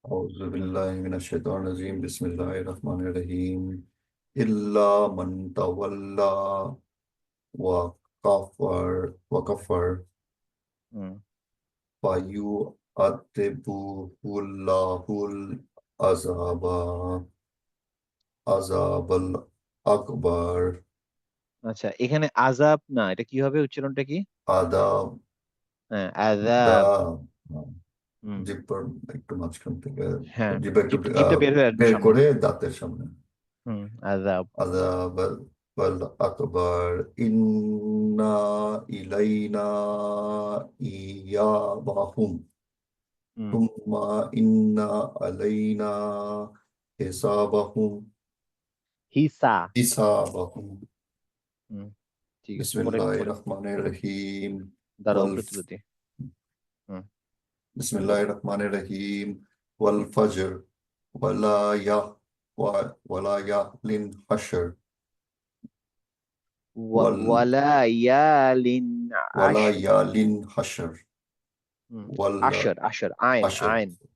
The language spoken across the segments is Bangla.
أعوذ بالله من الشيطان الرجيم بسم الله الرحمن الرحيم إلا من تولى وكفر হুম فيعذبه الله العذاب الأكبر আচ্ছা, এখানে আযাব না, এটা কি হবে, উচ্চারণটা কি? আদাব হ্যাঁ, দা আযাব। হুম জিব্বার একটু মাঝখান থেকে হ্যাঁ, জিব্বা একটু জিভটা বের হয়ে আসবে বের সামনে। করে দাঁতের সামনে হুম, আযাব। عذاب الأكبر إنا إلينا إيابهم হুম, ثم إن علينا حسابهم হিসা। حسابهم হুম, ঠিক আছে, بسم পরে الله পরে الرحمن الرحيم দাঁড়াও, উপরে والف তুলে দিই। হুম, بسم الله الرحمن الرحيم والفجر ولا يح ولا يحلن حشر وال ওয়ালা ইয়ালিন ولا আশর। يالين حشر হুম, ولا আশর আশর, আইন عشر আইন। হুম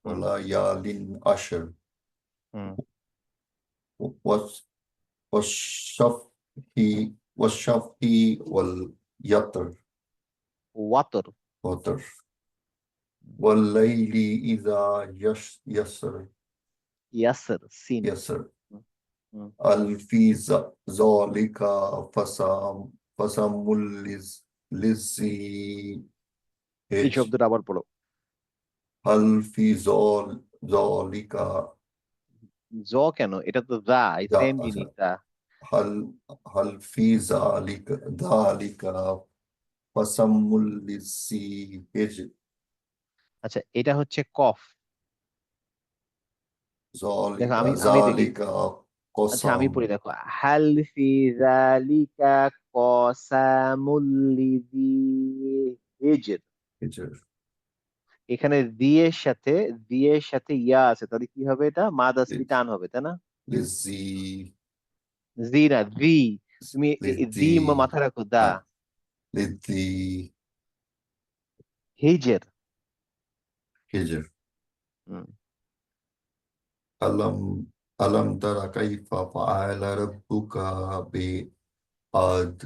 ولا يال عشر হুম, والص- والشفه والشفه واليطر ওয়াতর। وتر والليل إذا يسر ইয়াসর, সিন। يسر হুম, হুম। هل في ذلك قسم للذي এই هج শব্দটা আবার পড়ো। هل في ذلك জ কেন, এটা তো দা, এই সেম জিনিস দা। هل هل في ذلك قسم للذي هج আচ্ছা, এটা হচ্ছে কফ। দেখো, আমি আমি দেখি। ذلك আচ্ছা, আমি قسم পড়ি, দেখো। হাল ফি যালিকা কসামুল লিযি হিজর। هجر এখানে দিয়ের সাথে ইয়া আছে, তাহলে কি হবে, এটা মাদ আসলি টান হবে, তাই না? للذي জি না, দি। তুমি দি للذي মাথায় রাখো, দা। للذي হিজর। هجر হুম। ألم ألم تر كيف فعل ربك بعاد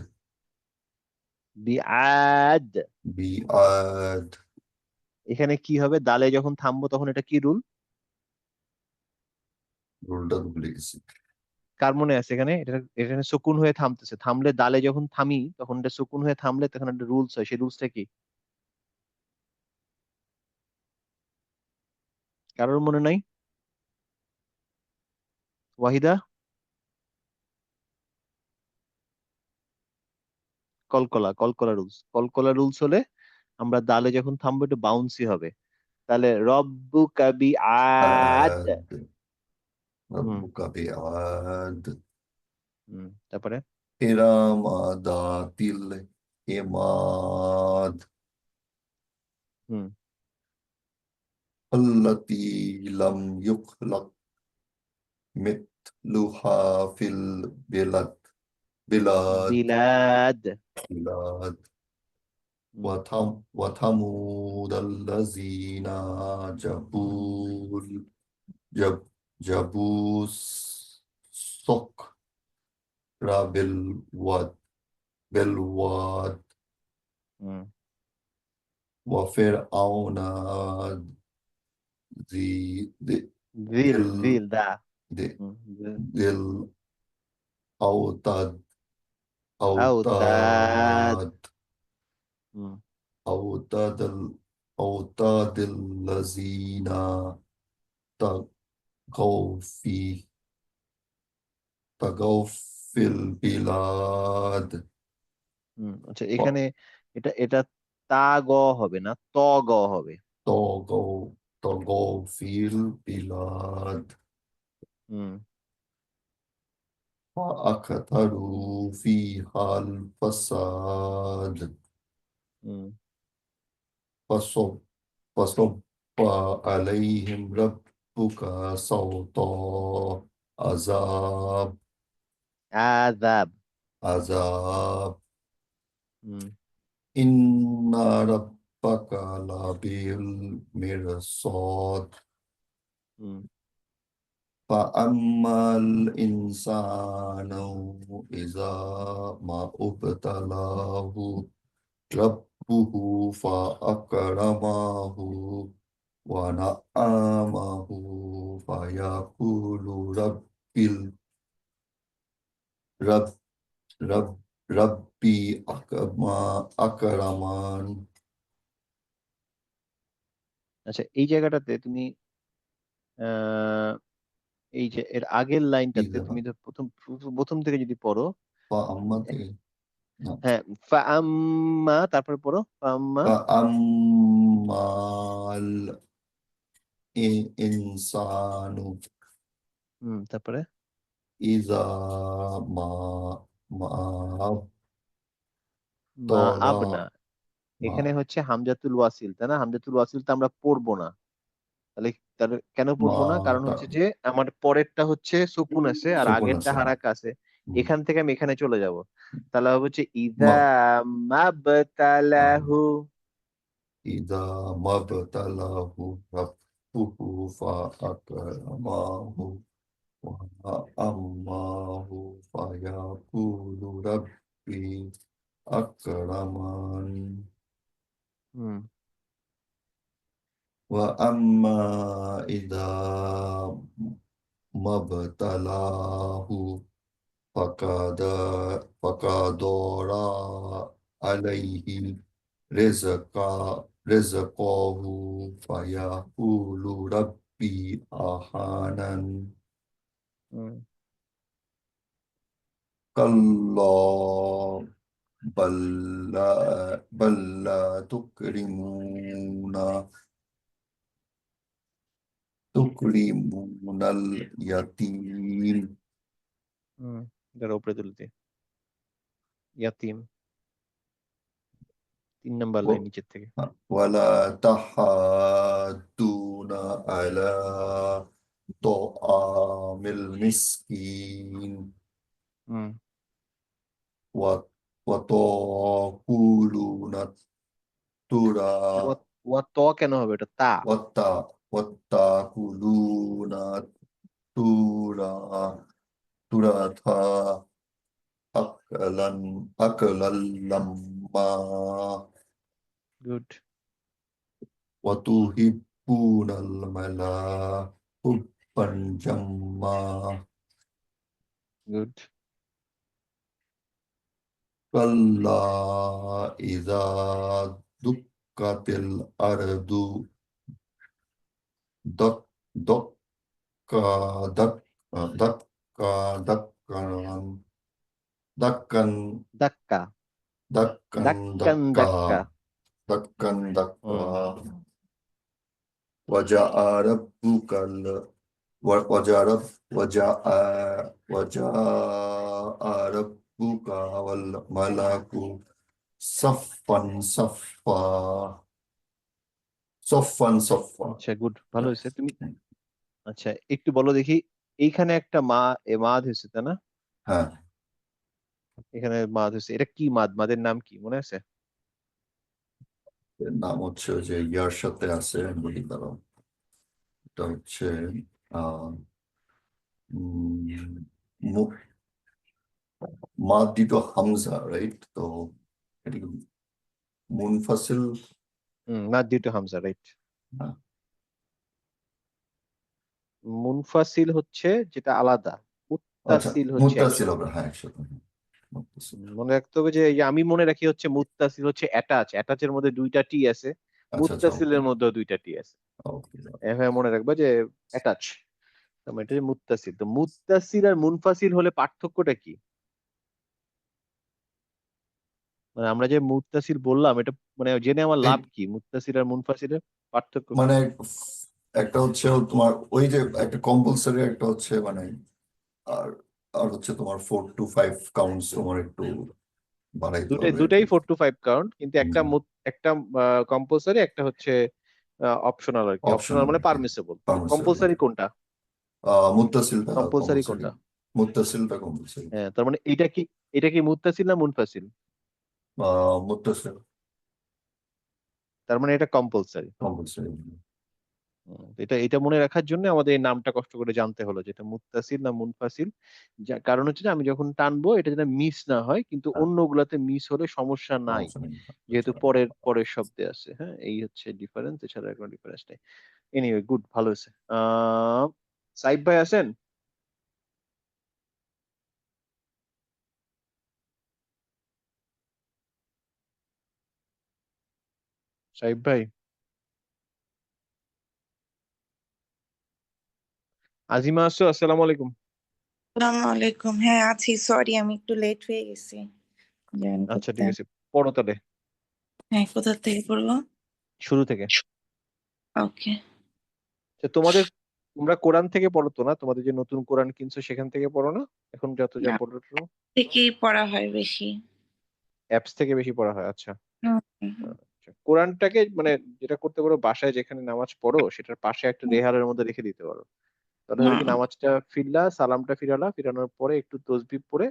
বিআদ। بعاد এখানে কি হবে, দালে যখন থামবো তখন এটা কি রুল? রুলটা তো ভুলে গেছি কার মনে আছে এখানে? এটা এখানে সুকুন হয়ে থামতেছে, থামলে দালে যখন থামি তখন এটা সুকুন হয়ে থামলে তখন একটা রুলস হয়, সেই রুলসটা কি? কারোর মনে নাই? ওয়াহিদা? কলকলা রুলস, কলকলা রুলস হলে আমরা দালে যখন থামবো একটু বাউন্সি হবে। তাহলে রব্বু কাবি আদ। عاد হুম ربك بعاد তারপরে إرم ذات العماد হুম التي لم يخلق مثلها في البلاد بلاد বিলাদ। بلاد হুম وثمود الذين جابوا جابوا الصخر بالواد হুম وفرعون ذي ذي দিল ذي দিল দা। ذي হুম ذي الأوتاد আওতাদ। أوتاد হুম أوتاد أوتاد الذين طغوا في طغوا في البلاد আচ্ছা, এখানে এটা এটা তা গ হবে না, ত গ হবে। طغوا في البلاد হুম فأكثروا فيها الفساد হুম فصب فصب عليهم ربك صوت عذاب আযাব। عذاب হুম إن ربك لبالمرصاد হুম فأما الإنسان إذا ما ابتلاه ربه فأكرمه ونعمه فيقول رب رب ربي أكرمان আচ্ছা, এই জায়গাটাতে তুমি আহ এই যে এর আগের লাইনটাতে إذا তুমি তো প্রথম প্রথম থেকে যদি পড়ো, فأما نعم. হ্যাঁ, ফাআম্মা তারপরে পড়ো ফাআম্মা। فأما الإنسان তারপরে إذا ما ما মা ابتلاه আবনা, ما এখানে হচ্ছে হামজাতুল ওয়াসিল, তাই না? হামজাতুল ওয়াসিল তো আমরা পড়বো না। তাহলে তাহলে কেন পড়বো না? কারণ ما হচ্ছে যে আমার পরেরটা হচ্ছে সুকুন আছে আর سكون আগেরটা السهام হারাকা আছে। এখান থেকে আমি এখানে চলে যাব। তাহলে হবে হচ্ছে ইদা ما মাবতালাহু। إذا ما ابتلاه ربه فأكرمه وأماه فيقول ربي أكرمن হুম وأما إذا ما ابتلاه فقدر فقدر عليه رزقه فيقول ربي أهانن হুম كلا بل لا تكرمون اليتيم হুম এটার উপরে তুলতে ইয়াতিম, 3 নম্বর লাইন و- নিচের থেকে। ولا تحاضون على طعام المسكين হুম و- وتأكلون ওয়া التراث ওয়া ত কেন হবে? এটা তা। وتأكلون التراث أكلا لما গুড وتحبون المال حبا جما গুড। كلا إذا دكت الأرض دك دك دك دكا دكا দাক্কা, دكا দাক্কান دكا দাক্কা। دكا دكا হুম وجاء ربك وجاء وجاء وجاء ربك والملك صفا صفا صفا صفا আচ্ছা, গুড, ভালো হয়েছে তুমি। আচ্ছা, একটু বলো দেখি, এইখানে একটা মাদ হয়েছে তাই না? হ্যাঁ এখানে মাদ হয়েছে, এটা কি মাদ? মাদের নাম কি মনে আছে? এর নাম হচ্ছে ওই যে ইয়ার সাথে আছে বলি দাঁড়াও এটা হচ্ছে আহ উম, মু- মাদ্দি তো হামজা রাইট তো এটা কি মুনফাসিল মাদ দুটো হামজা, রাইট। না মুনফাসিল হচ্ছে যেটা আলাদা, আচ্ছা মুত্তাসিল হচ্ছে মুত্তাসিল একসাথে। হবে হ্যাঁ একসাথে মুত্তাসিল মনে রাখতে হবে যে এই যে আমি মনে রাখি হচ্ছে মুত্তাসিল হচ্ছে অ্যাটাচ, অ্যাটাচের মধ্যে দুইটা টি আছে, আচ্ছা আচ্ছা ওকে মুত্তাসিলের মধ্যে দুইটা টি আছে। ওকে এভাবে মনে রাখবা যে অ্যাটাচ, এটা যে মুত্তাসিল। তো মুত্তাসিল আর মুনফাসিল হলে পার্থক্যটা কি? মানে আমরা যে মুত্তাসিল বললাম, এটা মানে জেনে আমার এই লাভ কি? মুত্তাসিল আর মুনফাসিলের পার্থক্য কি? মানে একটা হচ্ছে তোমার ওই যে একটা কম্পালসারি একটা হচ্ছে মানে আর আর হচ্ছে তোমার 4 to 5 কাউন্টস তোমার একটু বাড়াইতে দুটাই হবে আর দুটাই কি 4 to 5 কাউন্ট, কিন্তু একটা হুম, একটা কম্পালসারি, একটা হচ্ছে অপশনাল আর কি। অপশনাল অপশনাল মানে আর কি পারমিসেবল। পারমিসিবল কম্পালসারি কোনটা? মুত্তাসিলটা কম্পালসারি কম্পালসারি কোনটা? মুত্তাসিলটা কম্পালসারি হ্যাঁ, তার মানে এটা কি মুত্তাসিল না মুনফাসিল? মুত্তাসিল তার মানে এটা কম্পালসারি। কম্পালসারি এটা এটা মনে রাখার জন্য আমাদের এই নামটা কষ্ট করে জানতে হলো, যেটা মুত্তাসিল না মুনফাসিল। যা কারণ হচ্ছে যে আমি যখন টানবো এটা যেন মিস না হয়, কিন্তু হ্যাঁ, অন্যগুলাতে মিস হলে সমস্যা নাই, সমস্যা নেই। যেহেতু আচ্ছা, পরের পরের শব্দে আছে। হ্যাঁ, এই হচ্ছে ডিফারেন্স, এছাড়া কোনো ডিফারেন্স নেই। এনিওয়ে, গুড, ভালো হয়েছে। সাইব ভাই আছেন? সাইব ভাই, আজিমা আছো? আসসালামু আলাইকুম। আসসালামু আলাইকুম। হ্যাঁ আছি, সরি আমি একটু লেট হয়ে গেছি জয়েন আচ্ছা, করতে। ঠিক আছে, পড়ো তাহলে হ্যাঁ, কোথা থেকে পড়বো? শুরু থেকে। ওকে। আচ্ছা, তোমরা কোরআন থেকে পড়ো তো না? তোমাদের যে নতুন কোরআন কিনছো সেখান থেকে পড়ো না? এখন যত যা পড়ো, থেকেই পড়া হয় বেশি। অ্যাপস থেকে বেশি পড়া হয়? আচ্ছা। হুম, হুম, আচ্ছা, কোরআনটাকে মানে যেটা করতে পারো, বাসায় যেখানে নামাজ পড়ো সেটার পাশে একটা হুম, রেহালের মধ্যে রেখে দিতে পারো। তাহলে হলো কি, হুম, নামাজটা ফিরলা, সালামটা ফিরালা, ফিরানোর পরে একটু তসবিহ পড়ে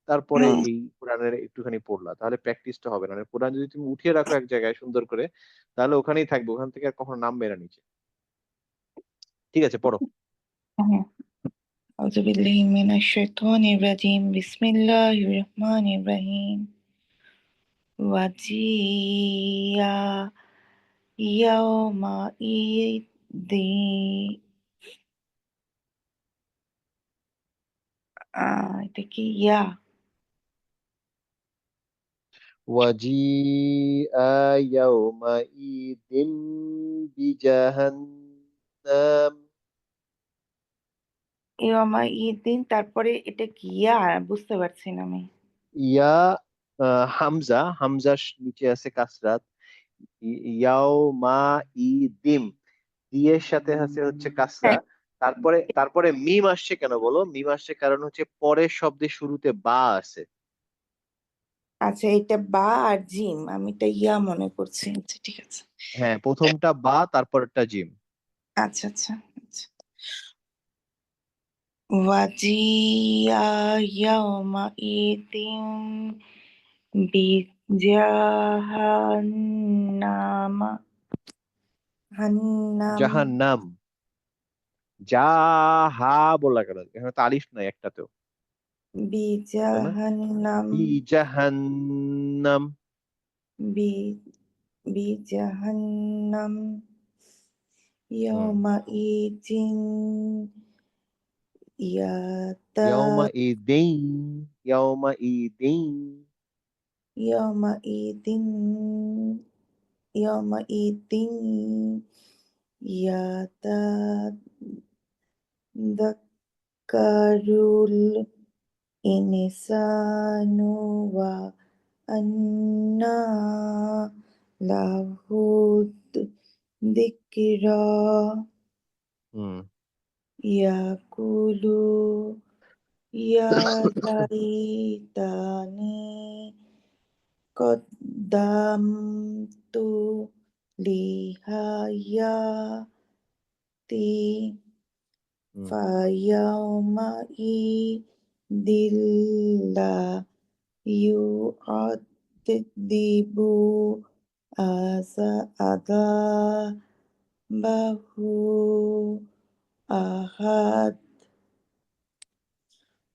তারপরে হুম। এই কোরআনের একটুখানি পড়লা, তাহলে প্র্যাকটিসটা হবে না। কোরআন যদি তুমি উঠিয়ে রাখো এক জায়গায় সুন্দর করে, তাহলে ওখানেই থাকবে, ওখান থেকে আর কখনো নামবে না নিচে। ঠিক আছে, পড়ো। হুম। أعوذ بالله من الشيطان الرجيم بسم الله الرحمن الرحيم وجيء يومئذ এটা কি ইয়া? وجيء يومئذ بجهنم। ইয়মাইদিন, তারপরে এটা কি ইয়া? বুঝতে পারছি না আমি। ইয়া, হামজা, হামজা নিচে আছে কাসরাত। ইয়াও মা ই দিম, দিয়ের সাথে আছে হচ্ছে কাসরা। হ্যাঁ, তারপরে তারপরে মিম আসছে কেন বলো? মিম আসছে কারণ হচ্ছে পরের শব্দের শুরুতে বা আছে। আচ্ছা, এটা বা আর জিম, আমি এটা ইয়া মনে করছি। আচ্ছা ঠিক আছে। হ্যাঁ, প্রথমটা বা, তারপরটা জিম। আচ্ছা আচ্ছা আচ্ছা। ওয়াজিয়া ইয়াউমা ইদিন বিজাহান্নামা হান্নাম জাহান্নাম, যা হা বলা কেন? এখানে তো আলিফ নাই একটাতেও, তাই না? বিজাহান্নাম ই জাহান্নাম। বি বিজাহান্নাম হুম। ইয়াউমা ইদিন ইয়াতা ইয়াউমা ইদিন, ইয়াউমা ইদিন। ইয়াউমা ইদিন يومئذ يتذكر الإنسان وأنى له الذكرى হুম। يقول يا ليتني قدمت لحياتي হুম। فيومئذ لا يعذب عذابه أحد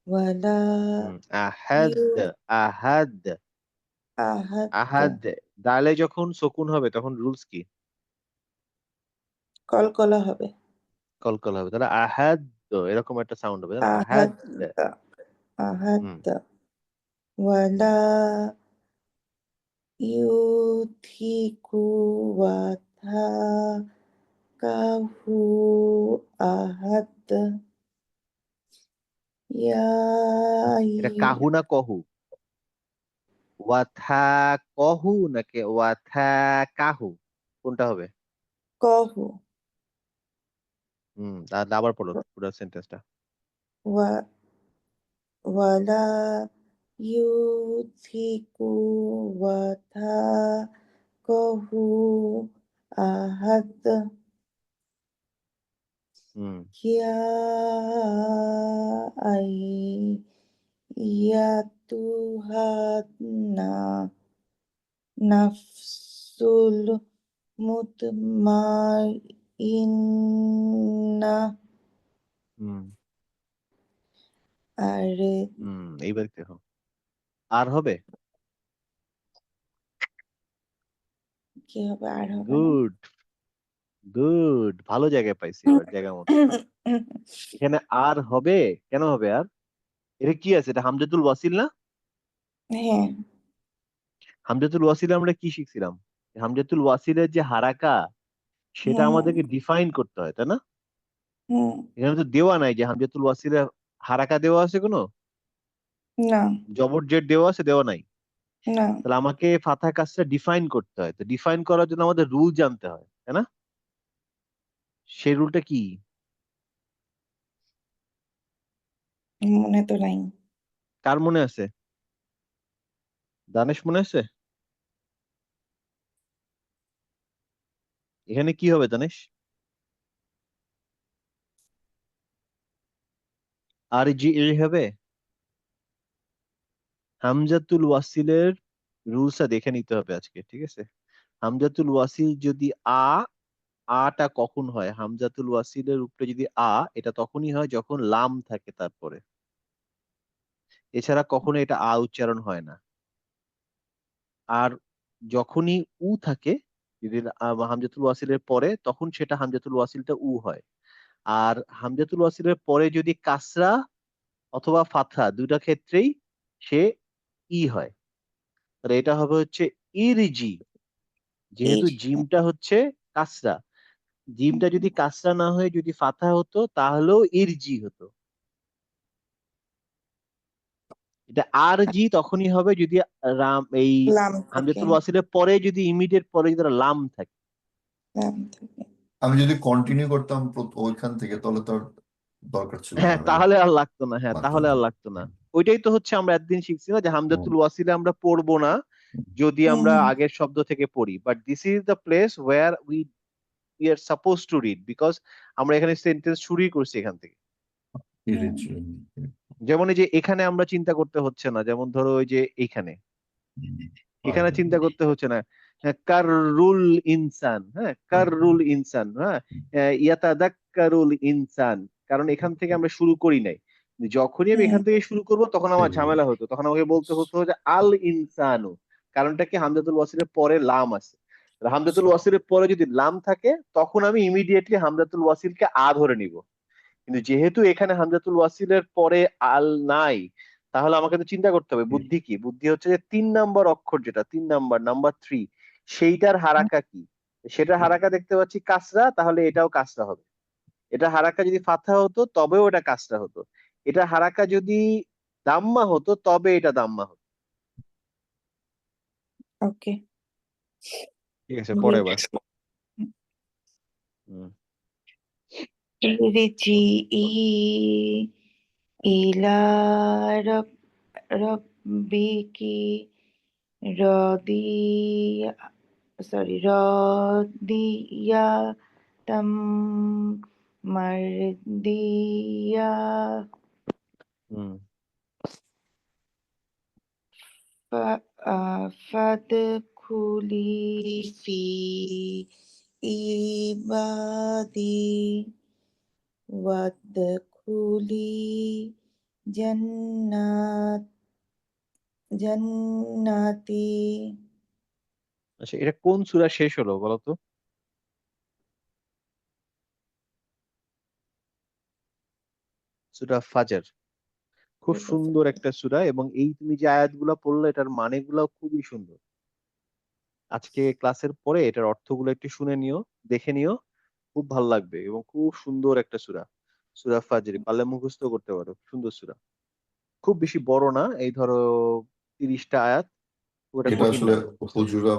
ولا হুম। আহাদ, আহাদ, أحد। আহাদ। দালে যখন সুকুন হবে তখন রুলস কি? কলকলা হবে। কলকল হবে, তাহলে আহাদ, এরকম একটা সাউন্ড হবে, তাই না? আহাদ। أحد أحد হুম। ولا يوثق وثاقه أحد يا এটা কাহু না কহু? ওয়াথা কহু নাকি ওয়াথা কাহু, কোনটা হবে? কহু তাহলে আবার পড়ো পুরো সেন্টেন্সটা। ولا يوثق وثاقه أحد হুম। يا أيتها النفس المطمئنة ইন্না হুম আর এইবার দেখো আর হবে। কি হবে? আর হবে না। গুড গুড, ভালো জায়গায় পাইছি, এবার জায়গা মতো। এখানে আর হবে, কেন হবে আর? এটা কি আছে? এটা হামজাতুল ওয়াসিল না? হ্যাঁ। হামজাতুল ওয়াসিলে আমরা কি শিখছিলাম? হামজাতুল ওয়াসিলের যে হারাকা, সেটা হুম আমাদেরকে ডিফাইন করতে হয়, তাই না? হুম। এখানে তো দেওয়া নাই যে হামজাতুল ওয়াসিলের হারাকা দেওয়া আছে কোনো, না জবর জেড দেওয়া আছে, দেওয়া নাই। না। তাহলে আমাকে ফাথা কাজটা ডিফাইন করতে হয়, তো ডিফাইন করার জন্য আমাদের রুল জানতে হয়, তাই না? সেই রুলটা কি? মনে তো নাই। কার মনে আছে? দানেশ মনে আছে? এখানে কি হবে দানেশ? আর জি এ হবে। হামজাতুল ওয়াসিলের রুলসটা দেখে নিতে হবে আজকে, ঠিক আছে? হামজাতুল ওয়াসিল যদি আটা কখন হয়? হামজাতুল ওয়াসিলের উপরে যদি এটা তখনই হয় যখন লাম থাকে তারপরে, এছাড়া কখনো এটা উচ্চারণ হয় না। আর যখনই থাকে, যদি হামজাতুল ওয়াসিলের পরে, তখন সেটা হামজাতুল ওয়াসিলটা হয়। আর হামজাতুল ওয়াসিলের পরে যদি কাসরা অথবা ফাতহা, দুইটা ক্ষেত্রেই সে হয়। তাহলে এটা হবে হচ্ছে ইরজি, যেহেতু ইজ জিমটা হচ্ছে কাসরা। জিমটা যদি কাসরা না হয়ে যদি ফাতহা হতো, তাহলেও ইরজি হতো। এটা আর জি তখনই হবে যদি এই লাম থাকে। হামজাতুল ওয়াসিলের পরে যদি ইমিডিয়েট পরে যদি লাম থাকে। লাম থাকে। আমি যদি কন্টিনিউ করতাম ওইখান থেকে, তাহলে তো আর দরকার ছিল না, হ্যাঁ, রাইট? তাহলে আর লাগতো না, হ্যাঁ লাগতো তাহলে না। আর লাগতো না। ওইটাই তো হচ্ছে আমরা একদিন শিখছি না, যে হুম, হামজাতুল ওয়াসিলে আমরা পড়বো না যদি হুম আমরা হুম। আগের শব্দ থেকে পড়ি, but this is the place where we are suppose to read, because আমরা এখানে সেন্টেন্স শুরুই করছি এখান থেকে। হুম। ইরিজি। যেমন এই যে এখানে আমরা চিন্তা করতে হচ্ছে না, যেমন ধরো ওই যে এইখানে, এখানে চিন্তা করতে হচ্ছে না। হ্যাঁ, কাররুল ইনসান, হ্যাঁ কাররুল ইনসান, হ্যাঁ ইয়াতাদাক্কারুল ইনসান, কারণ এখান থেকে আমরা শুরু করি নাই। যখনই আমি হুম। এখান থেকে শুরু করব তখন আমার ঝামেলা হতো, তখন আমাকে বলতে হতো যে আল ইনসানু। কারণটা কি? হামজাতুল ওয়াসিলের পরে লাম আছে। আর হামজাতুল ওয়াসিলের পরে যদি লাম থাকে, তখন আমি ইমিডিয়েটলি হামজাতুল ওয়াসিলকে ধরে নিব। কিন্তু যেহেতু এখানে হামজাতুল ওয়াসিলের পরে আল নাই, তাহলে আমাকে তো চিন্তা করতে হবে বুদ্ধি কি। বুদ্ধি হচ্ছে যে 3 নাম্বার অক্ষর, যেটা 3 নাম্বার, নাম্বার 3, সেইটার হারাকা কি। সেটার হারাকা দেখতে পাচ্ছি কাসরা, তাহলে এটাও কাসরা হবে। এটা হারাকা যদি ফাথা হতো তবেও এটা কাসরা হতো। এটা হারাকা যদি দাম্মা হতো তবে এটা দাম্মা হতো। ওকে। ঠিক আছে, পরে এবার। হুম। ইরজিই ইলা রব্বিকি রাদিয়া রাদিয়াতাম মারদিয়া হুম। ফাদখুলি ফি ইবাদি ওয়াদখুলি জান্নাত জান্নাতি। আচ্ছা, এটা কোন সূরা শেষ হলো বলো তো? সূরা ফাজর। খুব সুন্দর একটা সূরা, এবং এই তুমি যে আয়াতগুলো পড়লে এটার মানেগুলো খুবই সুন্দর। আজকে ক্লাসের পরে এটার অর্থগুলো একটু শুনে নিও, দেখে নিও, খুব ভালো লাগবে। এবং খুব সুন্দর একটা সূরা, সূরা ফাজর, পারলে মুখস্থ করতে পারো। সুন্দর সূরা, খুব বেশি বড় না, এই ধরো 30টা আয়াত, ওটা এটা কঠিন আসলে না। হুজুরা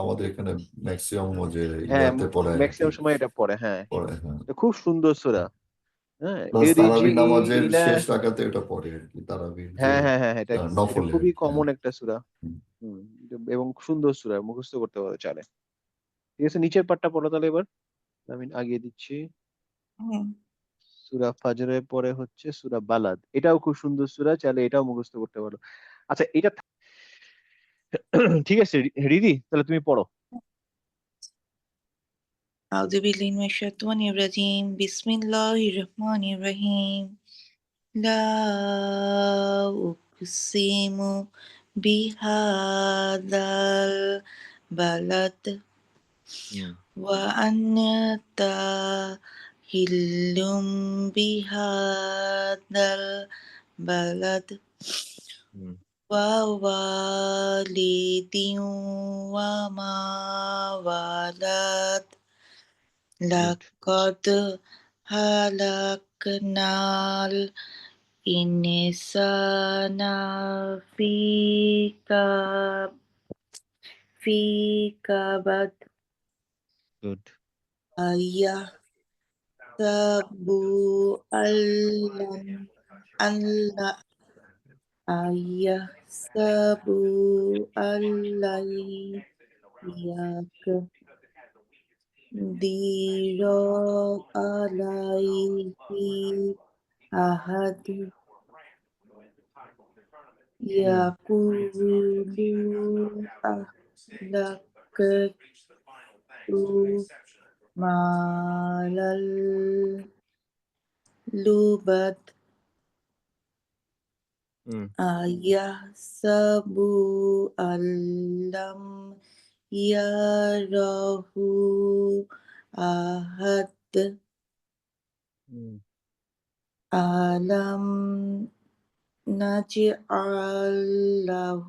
আমাদের এখানে ম্যাক্সিমাম যে হ্যাঁ, ইয়াতে পড়ে আর কি, ম্যাক্সিমাম সময় এটা পড়ে, হ্যাঁ। পড়ে, হ্যাঁ। তো খুব সুন্দর সূরা। হ্যাঁ, প্লাস ইরজি তারাবি নামাজের ইলা, শেষ রাকাতে এটা পড়ে আর কি, তারাবির যে হ্যাঁ হ্যাঁ হ্যাঁ, এটা এটা নফলে আর খুবই কি, কমন হ্যাঁ। একটা সূরা। হুম। হুম। এবং সুন্দর সূরা, মুখস্থ করতে পারো চালে। ঠিক আছে, নিচের পার্টটা পড়ো তাহলে এবার, আমি আগিয়ে দিচ্ছি। হুম। সূরা ফাজরের পরে হচ্ছে সূরা বালাদ, এটাও খুব সুন্দর সূরা, চাইলে এটাও মুখস্থ করতে পারো। আচ্ছা, এটা ঠিক আছে রিদি, তাহলে তুমি পড়ো। أعوذ بالله من الشيطان الرجيم بسم الله الرحمن الرحيم لا أقسم بهذا البلد হুম وأنت حل بهذا البلد হুম ووالد وما ولد গুড لقد خلقنا الإنسان في في كبد গুড أيحسب أن أيحسب أن لن يقدر عليه أحد হুম يقول أهلكت مالا لبد হুম أيحسب أن لم يره أحد হুম ألم نجعل له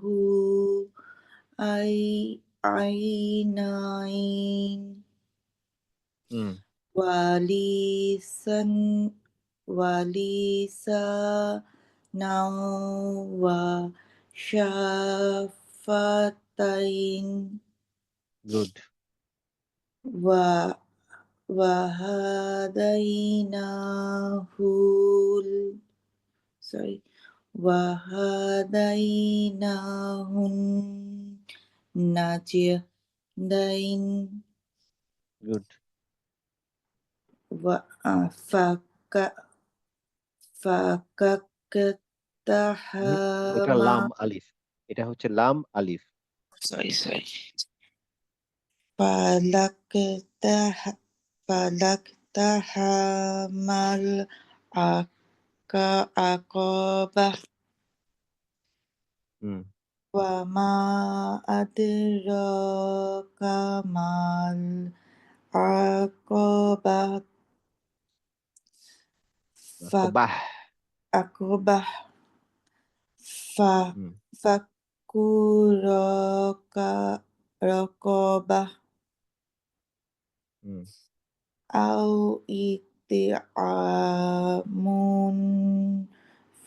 عينين হুম ولسان ولسانا وشفتين গুড و- وهديناه sorry وهديناه النجدين গুড এটা فككتهما লাম আলিফ এটা হচ্ছে লাম আলিফ sorry فلكته فلكتهما العقبة হুম وما أدراك ما العقبة বাহ فعقبة ف- হুম فك رقبة হুম أو إطعام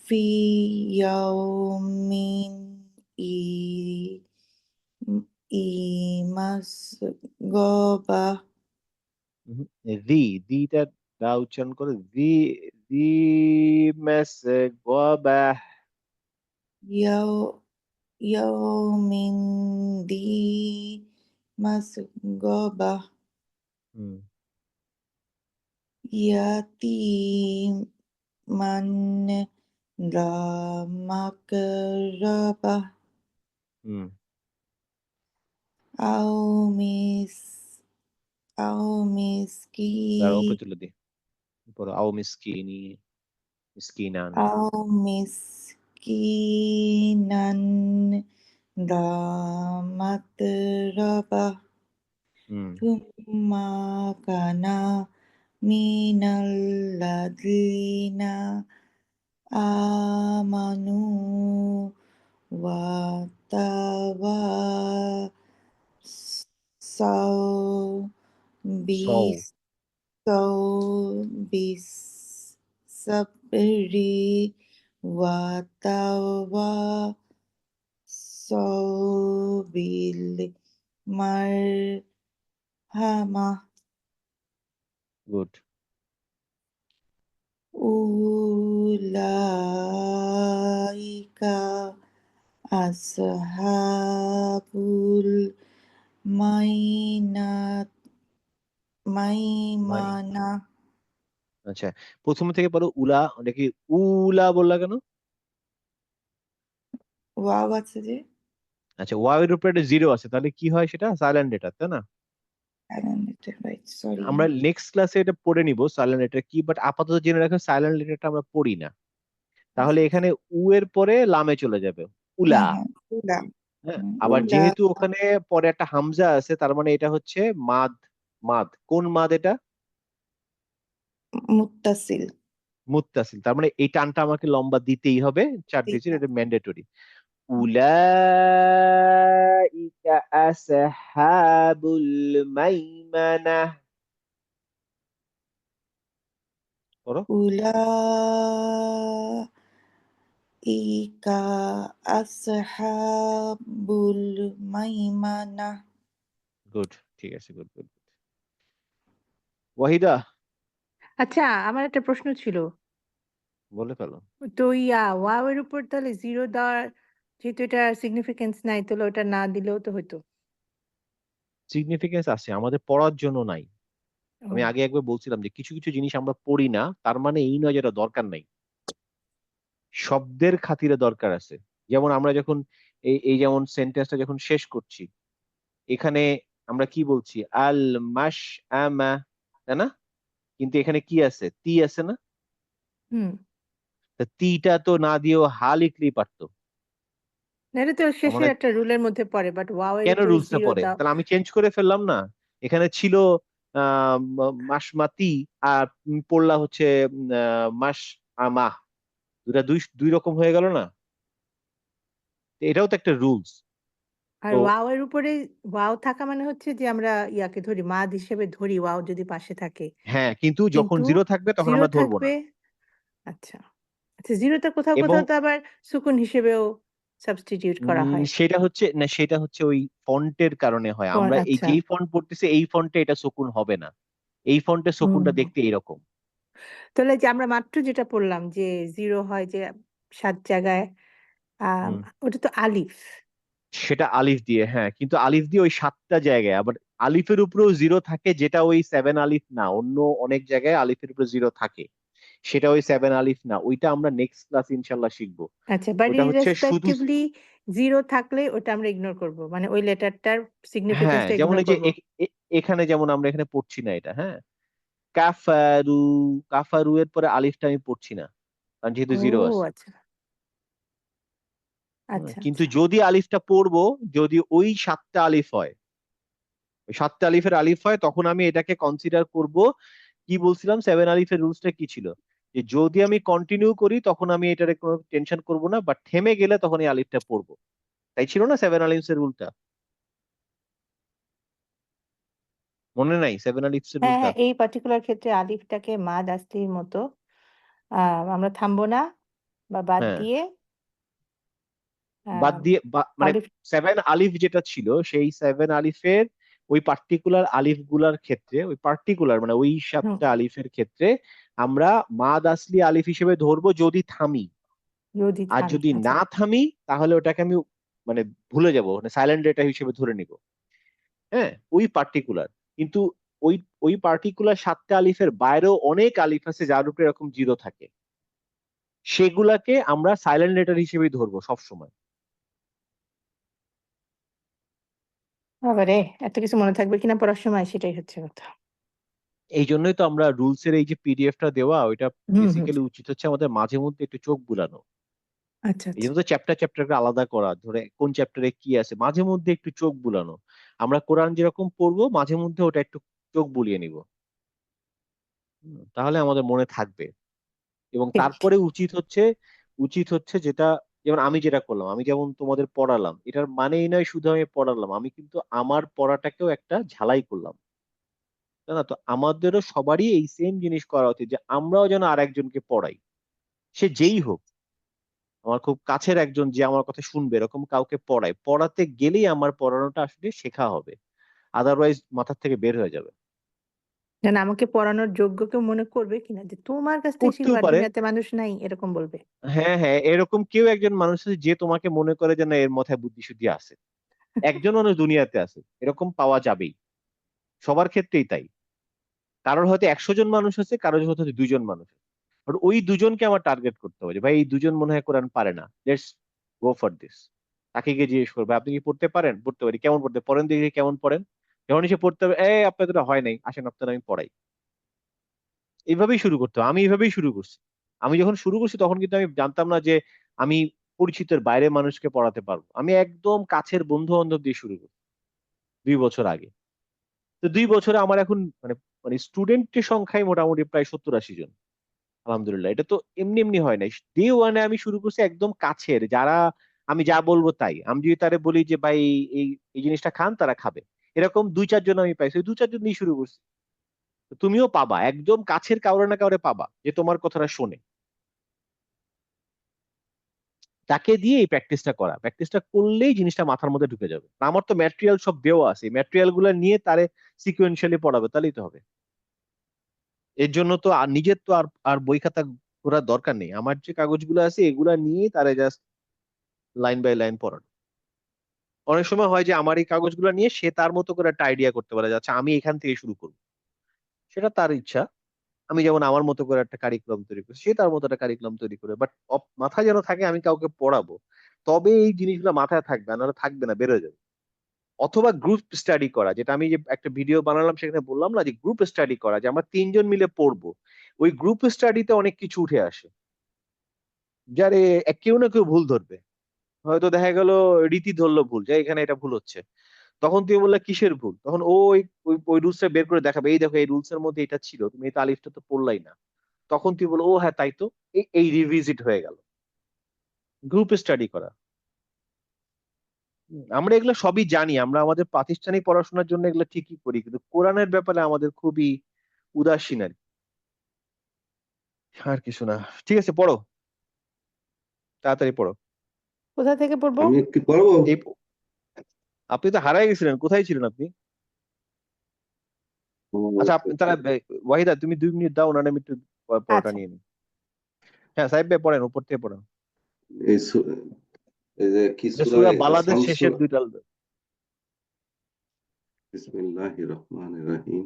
في يوم ذي مسغبة দিটা দা উচ্চারণ করে দি মেস গবাহ يوم ذي مسغبة হুম يتيما ذا مقربة হুম أو أو দাঁড়া উপরে তুলে দি পরে আও মিসকিনি মিসকিনান أو مسكينا ذا متربة হুম ثم كان من الذين آمنوا وتواصوا সৌ بالصبر وتواصوا بالمرحمة গুড أولئك أصحاب মাই الميمنة আচ্ছা প্রথম থেকে পরে উলা ওটা কি উলা বললা কেন ওয়াও আছে যে আচ্ছা ওয়াও এর উপরে একটা জিরো আছে তাহলে কি হয় সেটা সাইলেন্ট এটা তাই না silent letter, right? Sorry. আমরা নেক্সট ক্লাসে এটা পড়ে নিব সাইলেন্ট লেটার কি, বাট আপাতত জেনে রাখো সাইলেন্ট লেটারটা আমরা পড়ি না। তাহলে এখানে উ এর পরে লামে চলে যাবে, উলা। Ula. হ্যাঁ, আবার Ula. যেহেতু ওখানে পরে একটা হামজা আছে, তার মানে এটা হচ্ছে মাদ। মাদ কোন মাদ? এটা Muttasil. মুত্তাসিল, তার মানে এই টানটা আমাকে লম্বা দিতেই হবে, 4 ডিজিট, এটা ম্যান্ডেটরি। উলাইকা আসহাবুল মাইমানা। পড়ো। Ulaika ashabul maimana. গুড, ঠিক আছে, গুড গুড। ওয়াহিদা, আচ্ছা, আমার একটা প্রশ্ন ছিল। বলে ফেলো। তো ওয়াও এর উপর তাহলে জিরো দেওয়ার, যেহেতু এটা সিগনিফিকেন্স নাই, তাহলে ওটা না দিলেও তো হতো। সিগনিফিকেন্স আছে, আমাদের পড়ার জন্য নাই। ও, আমি আগে একবার বলছিলাম যে কিছু কিছু জিনিস আমরা পড়ি না, তার মানে এই নয় যেটা দরকার নাই। শব্দের খাতিরে দরকার আছে। যেমন আমরা যখন এই যেমন সেন্টেন্সটা যখন শেষ করছি, এখানে আমরা কি বলছি? আল মাস আমা, তাই না? কিন্তু এখানে কি আছে? তি আছে না? হুম, তা তিটা তো না দিয়েও হা লিখলেই পারতো। না, এটা তো তার মানে শেষের একটা রুলের মধ্যে পড়ে, বাট ওয়াও এর কেন উপরে রুলসটা জিরো পড়ে? দাও। তাহলে আমি চেঞ্জ করে ফেললাম না? এখানে ছিল মাসমাতি, আর পড়লা হচ্ছে মাস আমা। দুটা দুই দুই রকম হয়ে গেল না? তো এটাও তো একটা রুলস। আর তো ওয়াও এর উপরে ওয়াও থাকা মানে হচ্ছে যে আমরা ইয়াকে ধরি, মাদ হিসেবে ধরি ওয়াও যদি পাশে থাকে, হ্যাঁ, কিন্তু যখন কিন্তু জিরো থাকবে তখন জিরো আমরা ধরবো না। থাকবে। আচ্ছা, আচ্ছা, জিরোটা কোথাও এবং কোথাও তো আবার সুকুন হিসেবেও সাবস্টিটিউট করা হয়। সেটা হচ্ছে না, সেটা হচ্ছে ওই ফন্টের কারণে হয়। আমরা এই আচ্ছা। যেই ফন্ট পড়তেছি এই ফন্টে এটা শকুন হবে না। এই ফন্টে শকুনটা হুম, দেখতে এইরকম। তাহলে যে আমরা মাত্র যেটা পড়লাম যে জিরো হয় যে 7 জায়গায়, আম, হুম, ওটা তো আলিফ। সেটা আলিফ দিয়ে, হ্যাঁ, কিন্তু আলিফ দিয়ে ওই 7টা জায়গায়। আবার আলিফের উপরেও জিরো থাকে, যেটা ওই 7 আলিফ না, অন্য অনেক জায়গায় আলিফের উপরে জিরো থাকে, সেটা ওই 7 আলিফ না। ওইটা আমরা নেক্সট ক্লাস ইনশাল্লাহ শিখবো। আচ্ছা, বাট ওটা হচ্ছে শুধু, ইররেসপেক্টিভলি জিরো থাকলে ওটা আমরা ইগনোর করব, মানে ওই লেটারটার হ্যাঁ, সিগনিফিকেন্সটা যেমন ইগনোর এই যে করব। এখানে যেমন আমরা এখানে পড়ছি না এটা, হ্যাঁ, কাফারু। কাফারু এর পরে আলিফটা আমি পড়ছি না, কারণ যেহেতু ও জিরো আছে। আচ্ছা, আচ্ছা, কিন্তু আচ্ছা। যদি আলিফটা পড়বো, যদি ওই 7টা আলিফ হয়, ওই 7টা আলিফের আলিফ হয়, তখন আমি এটাকে কনসিডার করব। কি বলছিলাম, 7 আলিফের রুলসটা কি ছিল? যে যদি আমি কন্টিনিউ করি তখন আমি এটারে কোনো টেনশন করব না, বাট থেমে গেলে তখন এই আলিফটা পড়বো। তাই ছিল না 7 আলিফের রুলটা? মনে নাই 7 আলিফের হ্যাঁ, রুলটা? হ্যাঁ, এই পার্টিকুলার ক্ষেত্রে আলিফটাকে মাদ আসলির মতো আমরা থামবো না, বা বাদ হ্যাঁ, দিয়ে বাদ আহ, দিয়ে মানে আলিফ। 7 আলিফ যেটা ছিল, সেই 7 আলিফের ওই পার্টিকুলার আলিফ গুলার ক্ষেত্রে, ওই পার্টিকুলার মানে ওই হুম, 7টা আলিফের ক্ষেত্রে আমরা মাদ আসলি আলিফ হিসেবে ধরবো যদি থামি। যদি আর থামি, যদি আচ্ছা। না থামি তাহলে ওটাকে আমি মানে ভুলে যাব, মানে সাইলেন্ট ডেটা হিসেবে ধরে নিব। হ্যাঁ, ওই পার্টিকুলার। কিন্তু ওই ওই পার্টিকুলার 7টা আলিফের বাইরেও অনেক আলিফ আছে যার উপরে এরকম জিরো থাকে, সেগুলাকে আমরা সাইলেন্ট লেটার হিসেবেই ধরবো সবসময়। বাবারে, এত কিছু মনে থাকবে কিনা পড়ার সময়, সেটাই হচ্ছে কথা। এই জন্যই তো আমরা রুলস এর এই যে পিডিএফটা দেওয়া, ওইটা হুম, হুম, বেসিক্যালি উচিত হচ্ছে আমাদের মাঝে মধ্যে একটু চোখ বুলানো। আচ্ছা, এই আচ্ছা। জন্য তো চ্যাপ্টার চ্যাপ্টার করে আলাদা করা, ধরে কোন চ্যাপ্টারে কি আছে, মাঝে মধ্যে একটু চোখ বুলানো। আমরা কোরআন যেরকম পড়বো মাঝে মধ্যে ওটা একটু চোখ বুলিয়ে নিব। তাহলে আমাদের মনে থাকবে। এবং ঠিক। তারপরে উচিত হচ্ছে যেটা, যেমন আমি যেটা করলাম, আমি যেমন তোমাদের পড়ালাম, এটার মানে এই নয় শুধু আমি পড়ালাম, আমি কিন্তু আমার পড়াটাকেও একটা ঝালাই করলাম, তাই না? তো আমাদেরও সবারই এই সেম জিনিস করা উচিত, যে আমরাও যেন আরেকজনকে পড়াই, সে যেই হোক। আমার খুব কাছের একজন যে আমার কথা শুনবে, এরকম কাউকে পড়াই, পড়াতে গেলেই আমার পড়ানোটা আসলে শেখা হবে, আদারওয়াইজ মাথার থেকে বের হয়ে যাবে। যেন আমাকে পড়ানোর যোগ্য কেউ মনে করবে কিনা, যে তোমার কাছ থেকে করতেও শিখবো আর পারে। দুনিয়াতে মানুষ নাই, এরকম বলবে। হ্যাঁ, হ্যাঁ, এরকম কেউ একজন মানুষ আছে যে তোমাকে মনে করে যেন এর মাথায় বুদ্ধি শুদ্ধি আছে। একজন মানুষ দুনিয়াতে আছে, এরকম পাওয়া যাবেই, সবার ক্ষেত্রেই তাই। কারোর হয়তো 100 জন মানুষ আছে, কারোর হয়তো 2 জন মানুষ আছে। আর ওই দুজনকে আমার টার্গেট করতে হবে, যে ভাই এই দুজন মনে হয় কোরআন পারে না, লেটস গো ফর দিস। তাকে গিয়ে জিজ্ঞেস করবে, আপনি কি পড়তে পারেন? পড়তে পারি। কেমন পড়তে? পড়েন দেখি কেমন পড়েন। যখন এসে পড়তে হবে, আপনাদের হয় নাই, আসেন আপনাদের আমি পড়াই। এইভাবেই শুরু করতে হবে। আমি এইভাবেই শুরু করছি। আমি যখন শুরু করছি তখন কিন্তু আমি জানতাম না যে আমি পরিচিতের বাইরে মানুষকে পড়াতে পারবো। আমি একদম কাছের বন্ধু বান্ধব দিয়ে শুরু করি 2 বছর আগে। তো 2 বছরে আমার এখন মানে মানে স্টুডেন্টের সংখ্যাই মোটামুটি প্রায় 70-80 জন। আলহামদুলিল্লাহ। এটা তো এমনি এমনি হয় নাই। ডে ওয়ানে আমি শুরু করছি একদম কাছের, যারা আমি যা বলবো তাই। আমি যদি তারে বলি যে ভাই এই এই জিনিসটা খান, তারা খাবে। এরকম 2-4 জন আমি পাইছি, ওই 2-4 জন দিয়ে শুরু করছি। তো তুমিও পাবা, একদম কাছের কাউরে না কাউরে পাবা যে তোমার কথাটা শোনে। তাকে দিয়ে এই প্র্যাকটিসটা করলেই জিনিসটা মাথার মধ্যে ঢুকে যাবে। আমার তো ম্যাটেরিয়াল সব দেওয়া আছে, ম্যাটেরিয়াল গুলো নিয়ে তারে সিকুয়েন্সিয়ালি পড়াবে, তাহলেই তো হবে। এর জন্য তো আর নিজের তো আর আর বই খাতা করার দরকার নেই। আমার যে কাগজগুলো আছে এগুলা নিয়ে তারে জাস্ট লাইন বাই লাইন পড়ানো। অনেক সময় হয় যে আমার এই কাগজগুলো নিয়ে সে তার মতো করে একটা আইডিয়া করতে পারে, যাচ্ছে আমি এখান থেকে শুরু করবো, সেটা তার ইচ্ছা। আমি যেমন আমার মতো করে একটা কারিকুলাম তৈরি করি, সে তার মতো একটা কারিকুলাম তৈরি করে, বাট মাথায় যেন থাকে আমি কাউকে পড়াবো, তবে এই জিনিসগুলো মাথায় থাকবে, আর নাহলে থাকবে না, বেরোয় যাবে। অথবা গ্রুপ স্টাডি করা, যেটা আমি যে একটা ভিডিও বানালাম সেখানে বললাম না, যে গ্রুপ স্টাডি করা, যে আমরা 3 জন মিলে পড়বো। ওই গ্রুপ স্টাডিতে অনেক কিছু উঠে আসে, যারে কেউ না কেউ ভুল ধরবে। হয়তো দেখা গেল রীতি ধরলো ভুল, যে এখানে এটা ভুল হচ্ছে। তখন তুমি বললে কিসের ভুল, তখন ও ওই ওই রুলসটা বের করে দেখাবে, এই দেখো এই রুলস এর মধ্যে এটা ছিল, তুমি এই তালিফটা তো পড়লাই না। তখন তুমি বলো, ও হ্যাঁ তাই তো, এই রিভিজিট হয়ে গেল। গ্রুপ স্টাডি করা। আমরা এগুলো সবই জানি, আমরা আমাদের প্রাতিষ্ঠানিক পড়াশোনার জন্য এগুলো ঠিকই করি, কিন্তু কোরআনের ব্যাপারে আমাদের খুবই উদাসীন আর কি। আর কিছু না। ঠিক আছে, পড়ো, তাড়াতাড়ি পড়ো। কোথা থেকে পড়বো? আমি কি পড়বো? এই আপনি তো হারাই গেছিলেন, কোথায় ছিলেন আপনি? আচ্ছা আপনি তারা ওয়াহিদা, তুমি 2 মিনিট দাও না, আমি একটু পড়াটা আচ্ছা, নিয়ে নিই। হ্যাঁ সাহেব ভাই পড়েন, উপর থেকে পড়েন। এই এই যে কি এটা সূরা সূরা বালাদের শামস। শেষের 2টা। বিসমিল্লাহির রহমানির রহিম।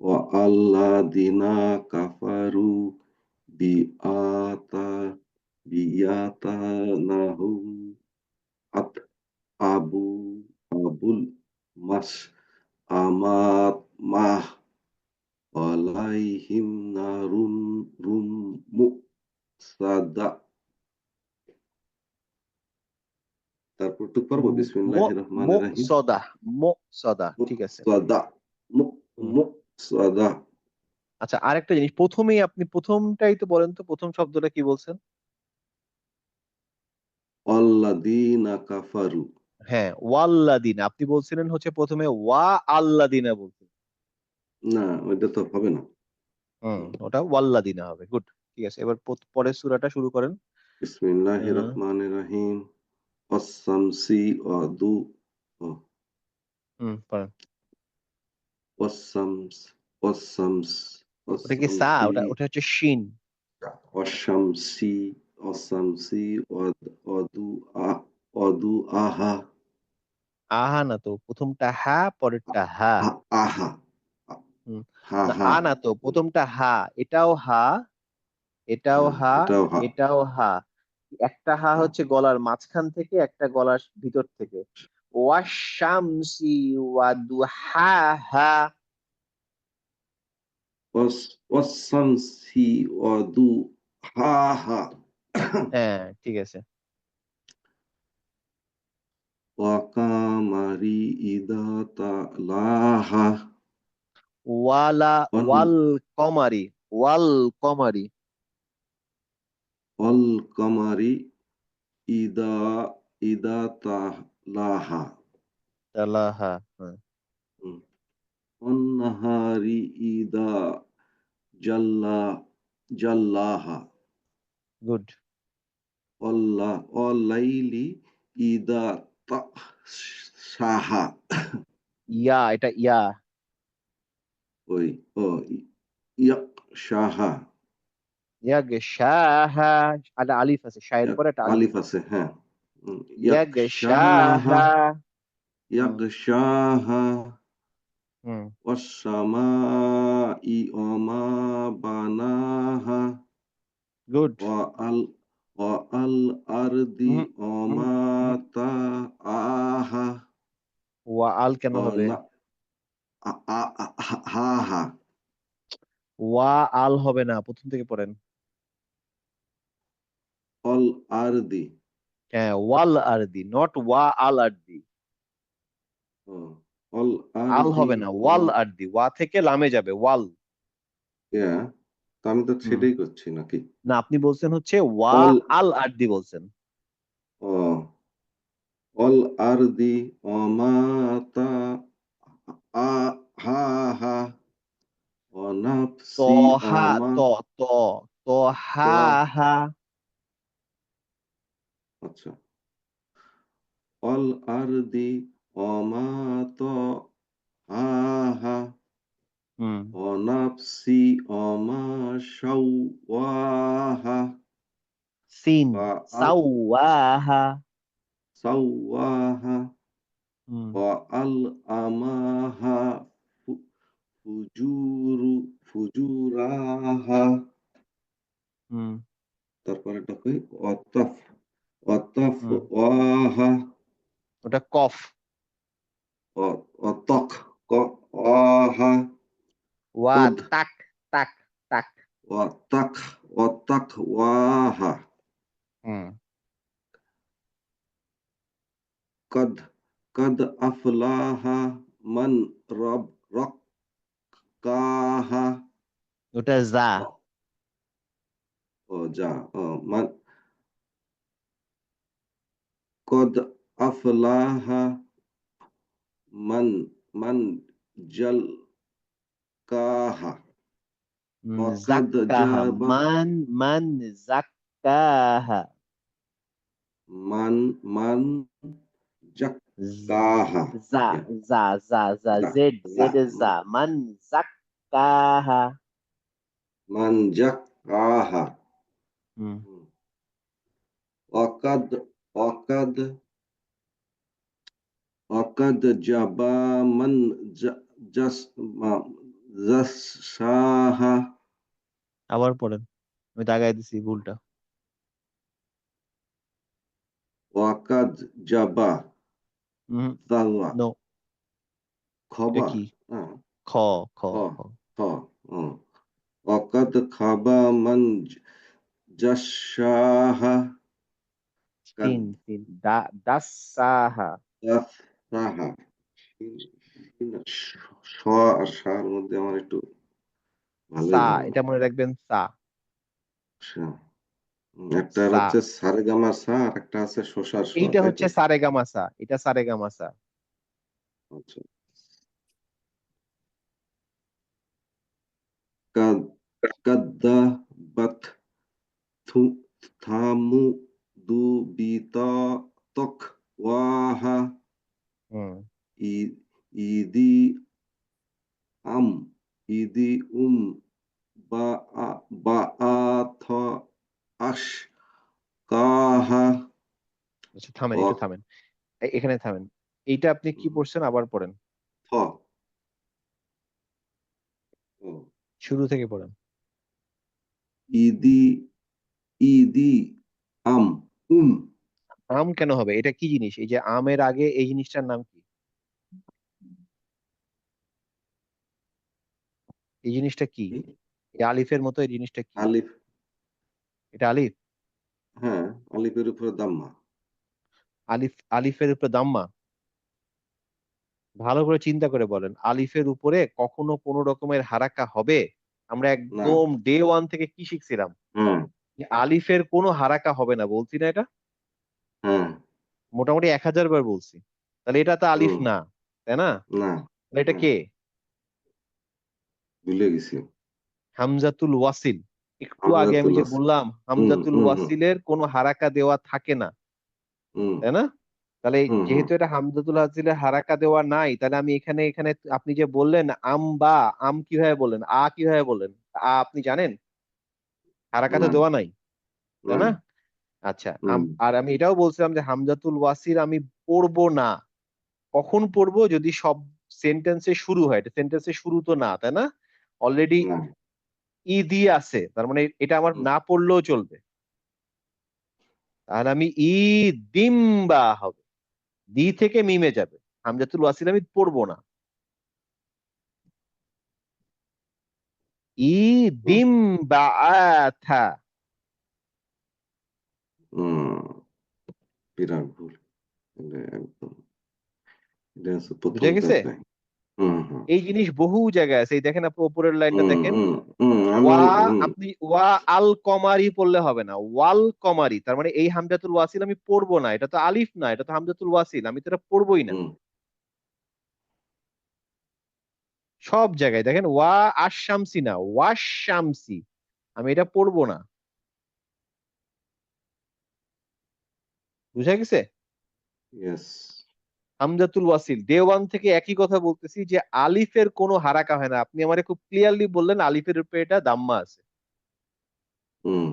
ওয়া আল্লাযিনা কাফারু বিআতা বিয়াতানাহুম আত আবু আবুল মাস আমাত মাহ আলাইহিম নারুন রুম মুসাদা। তারপর তো পারবো মো বিসমিল্লাহির মো রহমানির রহিম। সদা, মো সদা, ঠিক আছে। মুসাদা হুম। মুসাদা। আচ্ছা আরেকটা জিনিস, প্রথমেই আপনি প্রথমটাই তো বলেন তো, প্রথম শব্দটা কি বলছেন? আল্লাযীনা কাফারু। হ্যাঁ ওয়াল্লাদিনা, আপনি বলছিলেন হচ্ছে প্রথমে ওয়া আল্লাদিনা বলছেন। না, ওইটা তো হবে না। ওটা ওয়াল্লাদিনা হবে। গুড। ঠিক আছে, এবার পরের সূরাটা শুরু করেন। বিসমিল্লাহির আহ, রহমানির রহিম। অস-শামসি ওয়াদু ও পড়েন। অস-শামস অস-শামস ওটা কি সা? অস-শামসি ওটা ওটা হচ্ছে শিন। অস-শামসি অস-শামসি ওয়াদু ওয়াদু আহা আহা না তো, প্রথমটা হা, পরেরটা হা। আহা হুম, হা না হা। আ না তো, প্রথমটা হা, এটাও হা, এটাও হ্যাঁ, হা, এটাও হা। এটাও হা। একটা হা হা হচ্ছে গলার মাঝখান থেকে, একটা গলার ভিতর থেকে। ওয়াশামসি ওয়াদুহাহা। অস-শামসি ওয়াদু হা। হ্যাঁ ঠিক আছে। ওয়াকামারি ইদা তালাহা। ওয়ালা ওয়াল কমারি, ওয়াল কমারি। অল কামারি ইদা ইদা তালাহা। তালাহা, হ্যাঁ। অন্নাহারি ইদা জাল্লা জাল্লাহা। গুড। অলাইলি ইদা সাহা। ইয়া, এটা ইয়া। ওই ও ইয়া সাহা। ইয়াগশাহা, একটা আলিফ আছে, শায়ের পরে একটা আলিফ আলিফ আছে। আছে, হ্যাঁ। ইয়াকশাহা ইয়াগশাহা। হুম ইয়াকশাহা হুম ওয়াস-সামাই ওয়ামা বানাহা গুড। ওয়াল আরদি ওয়ামা তাআহা ওয়া আল কেন হবে? হা হা ওয়া আল হবে না, প্রথম থেকে পড়েন। অল আরদি হ্যাঁ, ওয়াল আরদি, নট ওয়া আল আরদি। ও, অল আল আরদি হবে না, ওয়াল আরদি, ওয়া থেকে লামে যাবে, ওয়াল। ইয়া তা আমি তো হুম। সেটাই করছি নাকি না, আপনি বলছেন হচ্ছে ওয়া অল আল আরদি বলছেন। ও অল আরদি অমাতা আ হা হা ত অনাফসি হা অমা ত ত ত হা ত হা। আচ্ছা অল আরদি অমাত হা হা হুম। অনাফসি অমা সাওয়াহা সিন বা আল সাওয়াহা। সাওয়াহা হুম। বা আল আমাহা ফুজুরাহা হুম। তারপরে এটা কই অতফ অতফ হুম। ওয়াহা ওটা কফ। অতক ওয়াহা ওয়া কদ তাক তাক তাক। অতক অতক ওয়াহা হুম। কদ কদ আফলাহা মান রক্কাহা ওটা যা। ও যা ও মান কদ আফলাহা মান জালকাহা وقد জাক্কাহা, جاب মান জাক্কাহা। من জাক্কাহা যা যা যা যা, যা জেড যা জেড যা, মান জাক্কাহা। من জাক্কাহা হুম। وقد وقد وقد جاب من جساها আবার পড়েন, আমি দাগাই দিছি ভুলটা। وقد جاب হুম। ذرة নো, এটা খবর কি? হ্যাঁ খ খ খ খ। খ وقد خاب من جساها সিন সিন দাসাহা। جساها স আর সার মধ্যে আমার একটু ভালোই সা, লাগে না এটা মনে রাখবেন, সা সা। একটা সা। হচ্ছে সারেগামা সা আর একটা আছে শশার স এইটা তাই তো হচ্ছে সারেগামাসা, এটা সারেগামাসা। আচ্ছা কাদ কাদ্দাবাত থামু দু বিতা তক ওয়াহা হুম। ই- ইদি আম ইদি বা বা আথ আশ কাহা আচ্ছা থামেন, অ একটু থামেন, এখানে থামেন। এইটা আপনি কি পড়ছেন, আবার পড়েন, থ ও, শুরু থেকে পড়েন। ইদি ইদি আম উম আম কেন হবে? এটা কি জিনিস? এই যে আমের আগে এই জিনিসটার নাম কি? এই জিনিসটা কি? এই আলিফের মতো এই জিনিসটা কি? আলিফ এটা আলিফ? হ্যাঁ আলিফের উপরে দাম্মা আলিফ, আলিফের উপরে দাম্মা? ভালো করে চিন্তা করে বলেন, আলিফের উপরে কখনো কোনো রকমের হারাকা হবে? আমরা না একদম ডে ওয়ান থেকে কি শিখছিলাম? হ্যাঁ যে আলিফের কোনো হারাকা হবে না, বলছি না এটা? হ্যাঁ মোটামুটি 1000 বার বলছি। তাহলে এটা তো আলিফ হুম না, তাই না? না তাহলে এটা হ্যাঁ কে? ভুলে গেছি হামজাতুল ওয়াসিল। একটু আগে আমি হামজাতুল যে আস বললাম হুম হামজাতুল হুম হুম ওয়াসিলের কোনো হারাকা দেওয়া থাকে না, হুম তাই না? তাহলে হুম হুম যেহেতু এটা হামজাতুল ওয়াসিলের হারাকা দেওয়া নাই, তাহলে আমি এখানে এখানে আপনি যে বললেন আম বা, আম কিভাবে বললেন, কিভাবে বললেন? আপনি জানেন? হারাকা তো না দেওয়া নাই, তাই না না? আচ্ছা, হুম আর আমি এটাও বলছিলাম যে হামজাতুল ওয়াসিল আমি পড়বো না। কখন পড়বো? যদি সব সেন্টেন্সে শুরু হয়, এটা সেন্টেন্সের শুরু তো না, তাই না? অলরেডি না ই দিয়ে আছে, তার মানে এটা আমার হুম না পড়লেও চলবে। তাহলে আমি ই দিম্বা হবে, দি থেকে মিমে যাবে, হামজাতুল ওয়াসিল আমি পড়বো না। ইদিম বাআথা। বিরাট ভুল। এটা একদম এটা হচ্ছে বুঝা প্রথম গেছে? জায়গায়। হুম। এই জিনিস বহু জায়গায় আছে। এই দেখেন আপনি উপরের লাইনটা দেখেন। আমি ওয়া আপনি ওয়া আল কমারি পড়লে হবে না, ওয়াল কমারি। তার মানে এই হামজাতুল ওয়াসিল আমি পড়বো না, এটা তো আলিফ না, এটা তো হামজাতুল ওয়াসিল, আমি তো এটা পড়বোই না। সব জায়গায় দেখেন ওয়া আশামসি না, ওয়াশামসি, আমি এটা পড়বো না। বুঝা গেছে? ইয়েস। হামজাতুল ওয়াসিল ডে ওয়ান থেকে একই কথা বলতেছি যে আলিফের কোনো হারাকা হয় না। আপনি আমারে খুব ক্লিয়ারলি বললেন আলিফের উপরে এটা দাম্মা আছে।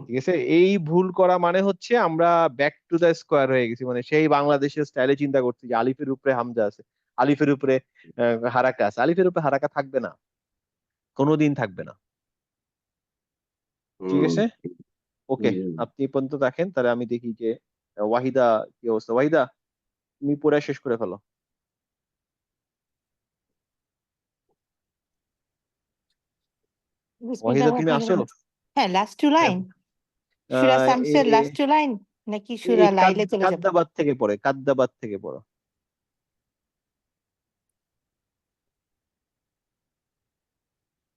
ঠিক আছে, এই ভুল করা মানে হচ্ছে আমরা ব্যাক টু দ্য স্কোয়ার হয়ে গেছি, মানে সেই বাংলাদেশের স্টাইলে চিন্তা করছি যে আলিফের উপরে হামজা আছে, আলিফের উপরে হারাকা আছে। আলিফের উপরে হারাকা থাকবে না, কোনোদিন থাকবে না। ঠিক আছে, ওকে, আপনি এই পর্যন্ত দেখেন, তাহলে আমি দেখি যে ওয়াহিদা কি অবস্থা। ওয়াহিদা, তুমি পড়ে শেষ করে ফেলো। ওয়াহিদা, বিসমিল্লাহির তুমি রহমানির আসো? রহিম। হ্যাঁ, লাস্ট টু হ্যাঁ, লাইন, সূরা শামসের এই লাস্ট টু লাইন নাকি এই সূরা লাইলে চলে যাব? কাদ্দাবাদ থেকে পড়ে, কাদ্দাবাদ থেকে পড়ো।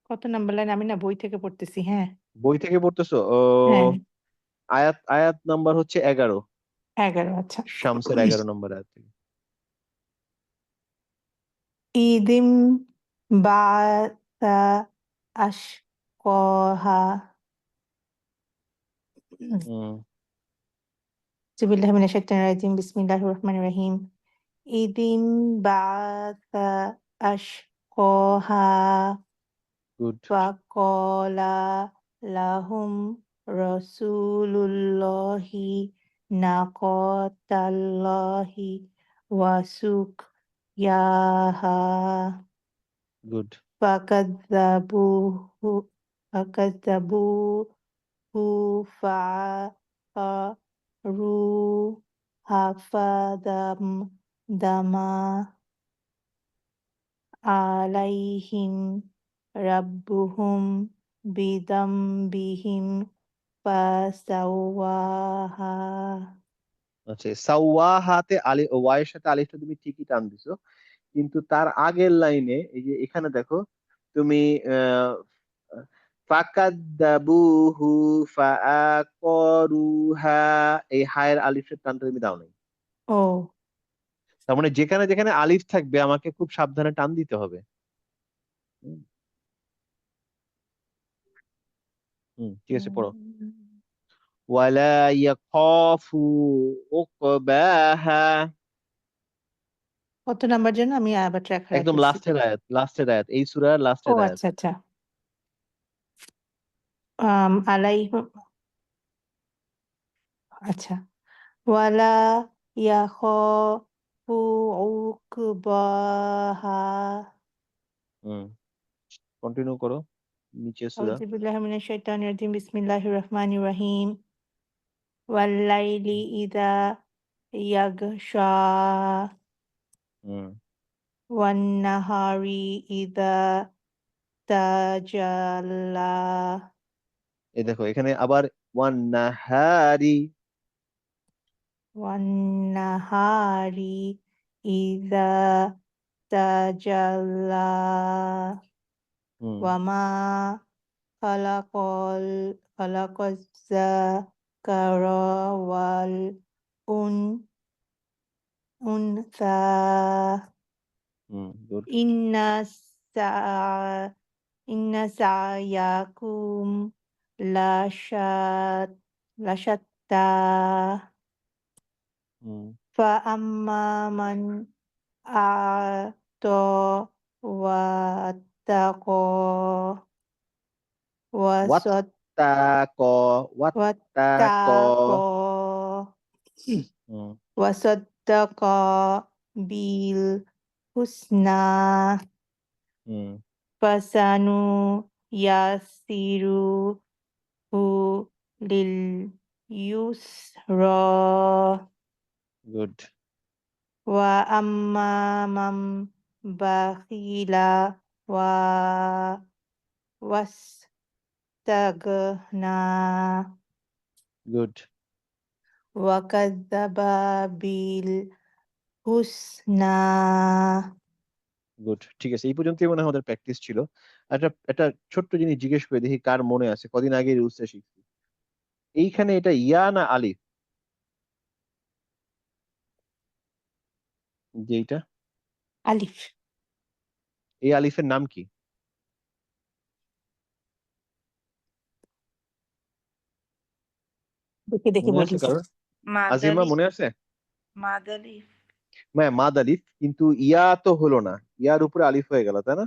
কত নাম্বার লাইন? আমি না বই থেকে পড়তেছি। হ্যাঁ বই থেকে পড়তেছো? ও, হ্যাঁ, আয়াত আয়াত নাম্বার হচ্ছে 11, 11। আচ্ছা। শামসের 11 নম্বর আয়াত থেকে। ইদিম বাসা আশকহা। হুম, আউযুবিল্লাহি মিনাশ শাইতানির রাজিম, বিসমিল্লাহির রহমানির রহিম। ইদিম বাসা আশকহা গুড। ফাক্বালা লাহুম রাসূলুল্লাহি নাকাতাল্লাহি ওয়া সুকয়াহা গুড। ফাকাযযাবুহু ফাকাযযাবুহু ফাআকারুহা ফাদামদামা আলাইহিম রাব্বুহুম বিদামবিহিম ফাসাওয়াহা। আচ্ছা, সাওয়াহাতে আলি ওয়াইয়ের সাথে আলিফটা তুমি ঠিকই টান দিছো, কিন্তু তার আগের লাইনে এই যে এখানে দেখো তুমি আহ ফাকাদ্দাবুহু ফাআকারুহা, এই হায়ের আলিফের টানটা তুমি দাও নাই। ও তার মানে যেখানে যেখানে আলিফ থাকবে আমাকে খুব সাবধানে টান দিতে হবে। হুম, ঠিক আছে, পড়ো। ওয়ালা ইয়াখাফু উকবাহা। কত নাম্বার যেন? আমি আবার ট্র্যাক হারাই একদম ফেলছি। লাস্টের আয়াত, লাস্টের আয়াত, এই সূরার ও লাস্টের আয়াত। আচ্ছা আচ্ছা। আলাইহুম, আচ্ছা। ওয়ালা ইয়াখাফু উকবাহা। হুম, কন্টিনিউ করো, নিচে সূরা। আউযুবিল্লাহি মিনাশ শাইতানির রাজিম, বিসমিল্লাহির রহমানির রহিম। ওয়াল্লাইলি ইযা ইয়াগশা হুম, ওয়ান-নাহারি ইযা তাজাল্লা। এই দেখো এখানে আবার ওয়ান নাহারি। ওয়ান-নাহারি ইযা তাজাল্লা হুম, ওয়া মা খালাকাল খালাকাজ যাকারা ওয়াল উন উনসা গুড। ইন্না সা ইন্না সায়াকুম লাশাত লাশাত্তা হুম, فأما من أعطى واتقى وصد ওয়াত্তাক, ওয়াত্তাক। واتقى হুম, وصدق بالحسنى হুম, فسنيسره لليسرى গুড। وأما من بخل و ইস্তাগনা গুড ওয়াকাযাবা বিল হুসনা। গুড, ঠিক আছে, এই পর্যন্তই মনে হয় আমাদের প্র্যাকটিস ছিল। একটা ছোট্ট জিনিস জিজ্ঞেস করে দেখি কার মনে আছে, কদিন আগে রুলসটা শিখছি। এইখানে এটা ইয়া না আলিফ, যেইটা আলিফ। এই আলিফের নাম কি? দেখে দেখে মনে আছে বলি। কারোর? আজিমা মাদালি মনে আছে? মাদালি হ্যাঁ, মাদ আলিফ, কিন্তু ইয়া তো হলো না, ইয়ার উপরে আলিফ হয়ে গেল, তাই না?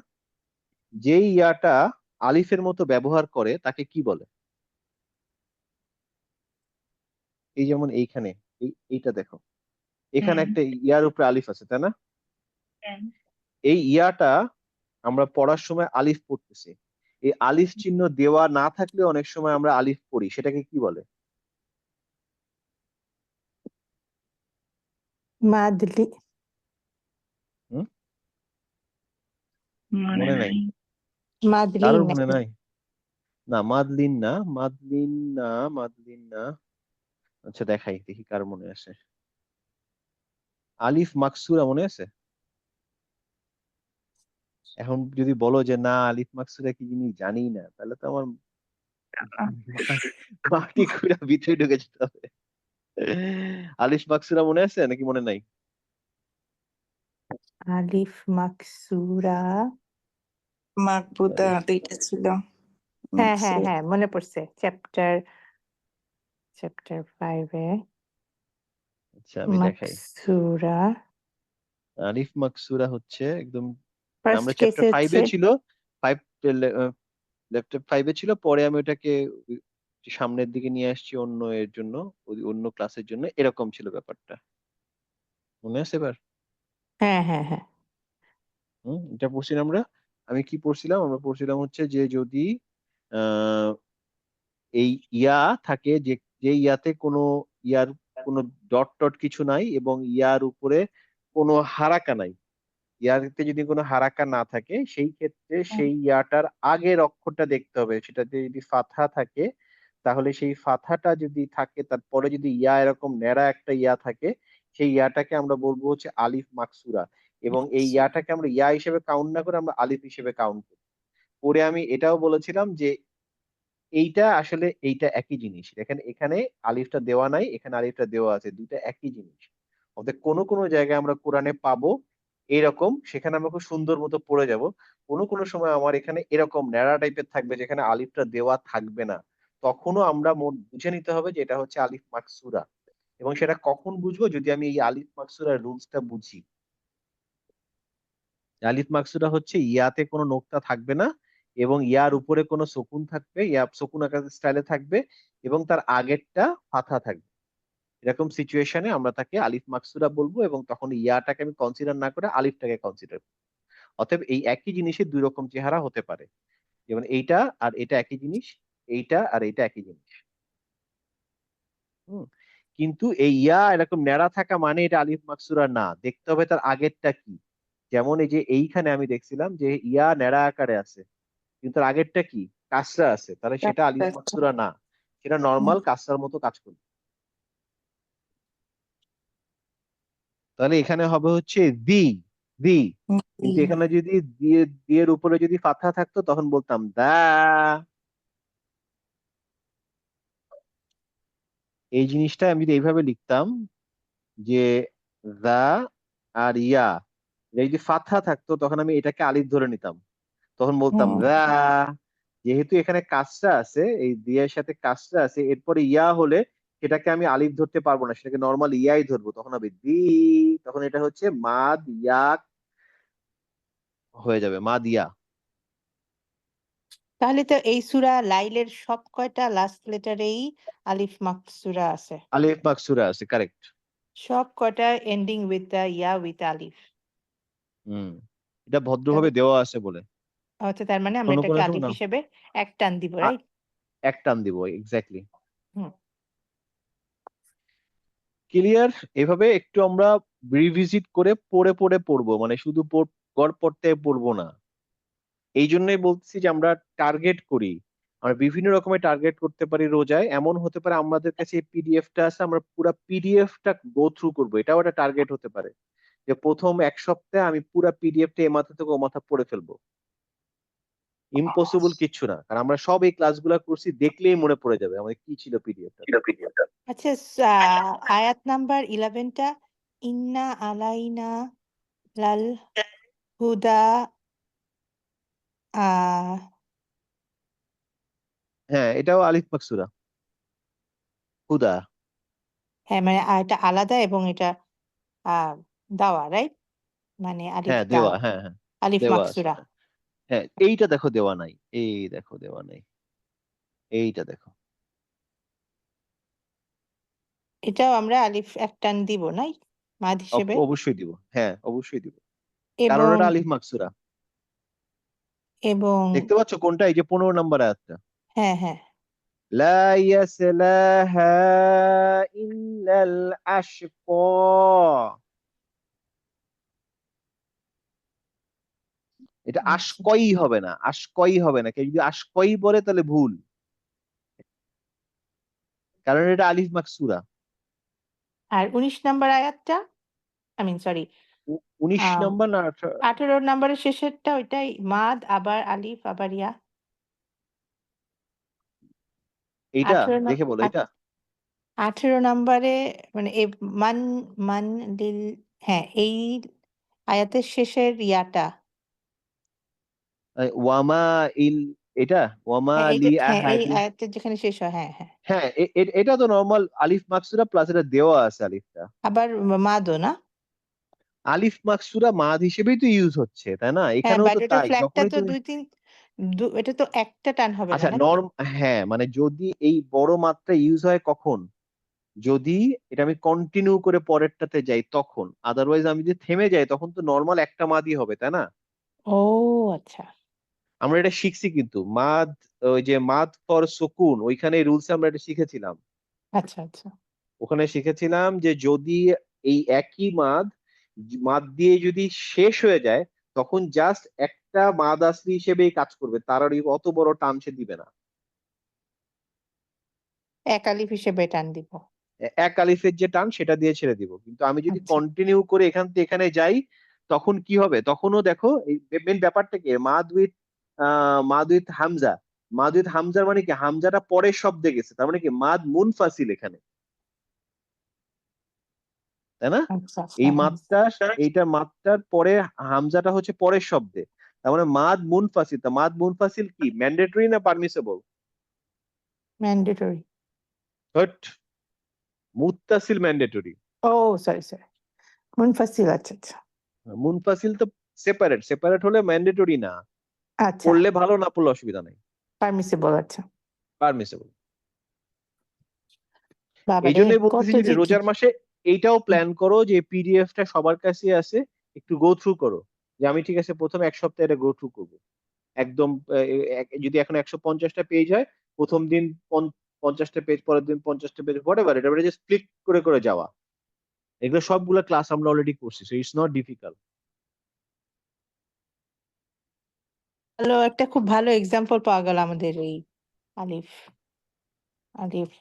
যেই ইয়াটা আলিফের মতো ব্যবহার করে তাকে কি বলে? এই যেমন এইখানে, এইটা দেখো, এখানে একটা ইয়ার উপরে আলিফ আছে, তাই না? এই ইয়াটা আমরা পড়ার সময় আলিফ পড়তেছি, এই আলিফ চিহ্ন দেওয়া না থাকলে অনেক সময় আমরা আলিফ পড়ি, সেটাকে কি বলে? মাদলি। হুম? মনে মনে নাই? নাই। মাদলিন কারোর মনে নাকি? নাই? না, মাদলিন না, মাদলিন না, মাদলিন না। আচ্ছা, দেখাই দেখি কার মনে আছে। আলিফ মাকসুরা মনে আছে? এখন যদি বলো যে না আলিফ মাকসুরা কি জিনিস জানি না, তাহলে তো আমার মাটি খুঁড়া ভিতরে ঢুকে যেতে হবে। আলিফ মাকসুরা মনে আছে নাকি মনে নাই? আলিফ মাকসুরা। মাকবুদা আলিফ, দুইটা ছিল। হ্যাঁ হ্যাঁ মাকসুদ। হ্যাঁ, মনে পড়ছে, চ্যাপ্টার 5 এ আচ্ছা আমি দেখাই। মাকসুরা আলিফ মাকসুরা হচ্ছে একদম, ফার্স্ট আমরা চ্যাপ্টার কেসে 5 হচ্ছে। এ ছিল, 5 ল্যাপটপ 5 এ ছিল, পরে আমি ওটাকে সামনের দিকে নিয়ে আসছি অন্য এর জন্য, অন্য ক্লাসের জন্য, এরকম ছিল ব্যাপারটা, মনে আছে এবার? হ্যাঁ হ্যাঁ হ্যাঁ। এটা পড়ছিলাম আমরা, আমি কি পড়ছিলাম, আমরা পড়ছিলাম হচ্ছে যে যদি আহ এই ইয়া থাকে, যে ইয়াতে কোনো ইয়ার কোনো ডট টট কিছু নাই এবং ইয়ার উপরে কোনো হারাকা নাই, ইয়াতে যদি কোনো হারাকা না থাকে, সেই ক্ষেত্রে সেই ইয়াটার আগের অক্ষরটা দেখতে হবে, সেটাতে যদি ফাথা থাকে তাহলে সেই ফাথাটা যদি থাকে, তারপরে যদি ইয়া এরকম ন্যাড়া একটা ইয়া থাকে, সেই ইয়াটাকে আমরা বলবো হচ্ছে আলিফ মাকসুরা, এবং এই ইয়াটাকে আমরা ইয়া হিসেবে কাউন্ট না করে আমরা আলিফ হিসেবে কাউন্ট করি। পরে আমি এটাও বলেছিলাম যে এইটা আসলে এইটা একই জিনিস, দেখেন এখানে আলিফটা দেওয়া নাই, এখানে আলিফটা দেওয়া আছে, দুইটা একই জিনিস। অর্থাৎ কোনো কোনো জায়গায় আমরা কোরআনে পাবো এরকম, সেখানে আমরা খুব সুন্দর মতো পড়ে যাব। কোনো কোনো সময় আমার এখানে এরকম ন্যাড়া টাইপের থাকবে যেখানে আলিফটা দেওয়া থাকবে না, তখনও আমরা বুঝে নিতে হবে যে এটা হচ্ছে আলিফ মাকসুরা। এবং সেটা কখন বুঝবো? যদি আমি এই আলিফ মাকসুরার রুলসটা বুঝি। আলিফ মাকসুরা হচ্ছে ইয়াতে কোনো নোক্তা থাকবে না এবং ইয়ার উপরে কোনো শকুন থাকবে, ইয়া শকুন আকার স্টাইলে থাকবে, এবং তার আগেরটা ফাথা থাকবে। এরকম সিচুয়েশনে আমরা তাকে আলিফ মাকসুরা বলবো, এবং তখন ইয়াটাকে আমি কনসিডার না করে আলিফটাকে কনসিডার করবো। অতএব এই একই জিনিসের দুই রকম চেহারা হতে পারে, যেমন এইটা আর এটা একই জিনিস, এইটা আর এইটা একই জিনিস। হুম। কিন্তু এই ইয়া এরকম ন্যাড়া থাকা মানে এটা আলিফ মাকসুরা না, দেখতে হবে তার আগেরটা কি। যেমন এই যে এইখানে আমি দেখছিলাম যে ইয়া ন্যাড়া আকারে আছে, কিন্তু তার আগেরটা কি, কাসরা আছে, তাহলে সেটা আলিফ মাকসুরা না, সেটা নর্মাল কাসরার মতো কাজ করবে। তাহলে এখানে হবে হচ্ছে দি, দি। কিন্তু এখানে যদি দিয়ে দিয়ের উপরে যদি ফাথা থাকতো তখন বলতাম দা। এই জিনিসটা আমি যদি এইভাবে লিখতাম যে দা আর ইয়া, এটা যদি ফাথা থাকতো তখন আমি এটাকে আলিফ ধরে নিতাম, তখন বলতাম দা। যেহেতু এখানে কাসরা আছে, এই দিয়ের সাথে কাসরা আছে, এরপরে ইয়া হলে সেটাকে আমি আলিফ ধরতে পারবো না, সেটাকে নর্মাল ইয়াই ধরবো, তখন হবে দি। তখন এটা হচ্ছে মাদ ইয়া হয়ে যাবে, মাদ ইয়া। তাহলে তো এই সূরা লাইলের সব কয়টা লাস্ট লেটারেই আলিফ মাকসুরা আছে, আলিফ মাকসুরা আছে, কারেক্ট। সব কয়টা ending with the yeah with আলিফ। হুম, এটা তাহলে ভদ্রভাবে দেওয়া আছে বলে। আচ্ছা, তার মানে আমরা কোনো এটাকে কোনো সময় আলিফ না, হিসেবে এক টান দিব, রাইট? এক টান দিব, এক্স্যাক্টলি। হুম। ক্লিয়ার? এভাবে একটু আমরা রিভিজিট করে পড়ে পড়ে পড়বো, মানে শুধু গড় পড়তে পড়বো না। এই জন্যই বলছি যে আমরা টার্গেট করি আমরা বিভিন্ন রকমের টার্গেট করতে পারি রোজায়। এমন হতে পারে আমাদের কাছে এই পিডিএফটা আছে, আমরা পুরো পিডিএফটা গো থ্রু করবো, এটাও একটা টার্গেট হতে পারে যে প্রথম এক সপ্তাহে আমি পুরো পিডিএফটা এ মাথা থেকে ও মাথা পড়ে ফেলবো। ইম্পসিবল কিচ্ছু না, কারণ আমরা সব এই ক্লাসগুলো করছি, দেখলেই মনে পড়ে যাবে আমাদের কি ছিল পিডিএফটা। আচ্ছা, আয়াত নাম্বার 11টা, ইন্না আলাইনা লাল হুদা, আহ হ্যাঁ, এটাও আলিফ মাকসুরা, হুদা। হ্যাঁ মানে এটা আলাদা এবং এটা আহ দাওয়া, রাইট? মানে আলিফ হ্যাঁ দেওয়া, দাওয়া, হ্যাঁ হ্যাঁ আলিফ দেওয়া আছে। মাকসুরা। হ্যাঁ, এইটা দেখো দেওয়া নাই, এই দেখো দেওয়া নাই, এইটা দেখো। এটাও আমরা আলিফ এক টান দিব, নাই মাদ হিসেবে? অবশ্যই দিব, হ্যাঁ অবশ্যই দিব, কারণ এবং এটা আলিফ মাকসুরা। এবং দেখতে পাচ্ছ কোনটা? এই যে 15 নম্বর আয়াতটা, হ্যাঁ হ্যাঁ লা ইয়াসলাহা ইল্লাল আশকা। এটা আচ্ছা। আশকই হবে না, আশকই হবে না, কেউ যদি আশকই বলে তাহলে ভুল, কারণ এটা আলিফ মাকসুরা। আর 19 নাম্বার আয়াতটা, সরি 19 নম্বর না 18 নাম্বারের শেষেরটা, ওইটাই মাদ আবার আলিফ আবার ইয়া। এইটা 18 দেখে বলো, এটা 18 নাম্বারে মানে মান মান লিল, হ্যাঁ এই আয়াতের শেষের ইয়াটা, ওয়ামা ইল, এটা ওয়ামা হ্যাঁ এই যে, লি হ্যাঁ এই আহাদি। আয়াতের যেখানে শেষ হয়, হ্যাঁ হ্যাঁ, হ্যাঁ এটা তো নর্মাল আলিফ মাকসুরা প্লাস এটা দেওয়া আছে আলিফটা। আবার মাদও না? আলিফ মাকসুরা মাদ হিসেবেই তো ইউজ হচ্ছে, তাই না? হ্যাঁ এখানেও বাট তো ওটার তাই, ফ্ল্যাগটা যখনই তো তুমি এটা তো একটা টান হবে না আচ্ছা নাকি? হ্যাঁ মানে যদি এই বড় মাত্রা ইউজ হয় কখন, যদি এটা আমি কন্টিনিউ করে পরেরটাতে যাই তখন, আদারওয়াইজ আমি যদি থেমে যাই তখন তো নর্মাল একটা মাদই হবে, তাই না? ও আচ্ছা আমরা এটা শিখছি কিন্তু মাদ, ওই যে মাদ ফর সুকুন, ওইখানে রুলস আমরা এটা শিখেছিলাম। আচ্ছা আচ্ছা। ওখানে শিখেছিলাম যে যদি এই একই মাদ মাদ দিয়ে যদি শেষ হয়ে যায়, তখন জাস্ট একটা মাদ আসলি হিসেবেই কাজ করবে, তার আর অত বড় টান সে দিবে না। এক আলিফ হিসেবে টান দিব। এক আলিফের যে টান সেটা দিয়ে ছেড়ে দিব, কিন্তু আমি যদি আচ্ছা কন্টিনিউ করে এখান থেকে এখানে যাই তখন কি হবে? তখনও দেখো এই মেন ব্যাপারটা কি, মাদ উইথ হামজা। মাদ উইথ হামজার মানে কি, হামজাটা পরের শব্দে গেছে, তার মানে কি মাদ মুনফাসিল এখানে, তাই না? আচ্ছা এই আচ্ছা। মাদটা, এইটা মাদটার পরে হামজাটা হচ্ছে পরের শব্দে, তার মানে মাদ মুনফাসিল। তা মাদ মুনফাসিল কি ম্যান্ডেটরি না পারমিসেবল? ম্যান্ডেটরি। হট, মুত্তাসিল ম্যান্ডেটরি। ও সরি সরি, মুনফাসিল, আচ্ছা আচ্ছা মুনফাসিল তো সেপারেট, সেপারেট হলে ম্যান্ডেটরি না, আচ্ছা, পড়লে ভালো, না পড়লে অসুবিধা নাই, পারমিসিবল, আচ্ছা। পারমিসেবল। এই বাবারে জন্যই কত বলতেছি যে যে কি! রোজার মাসে এইটাও প্ল্যান করো যে পিডিএফটা সবার কাছে আছে, একটু গো থ্রু করো, যে আমি ঠিক আছে প্রথম এক সপ্তাহে এটা গো থ্রু করবো একদম। যদি এখন 150টা পেজ হয়, প্রথম দিন 50টা পেজ, পরের দিন 50টা পেজ, হোয়াট এভার, এটা জাস্ট ক্লিক করে করে যাওয়া। এগুলো সবগুলো ক্লাস আমরা অলরেডি করছি, সো ইটস নট ডিফিকাল্ট। ভালো একটা, খুব ভালো এক্সাম্পল পাওয়া গেল আমাদের এই আলিফ আলিফ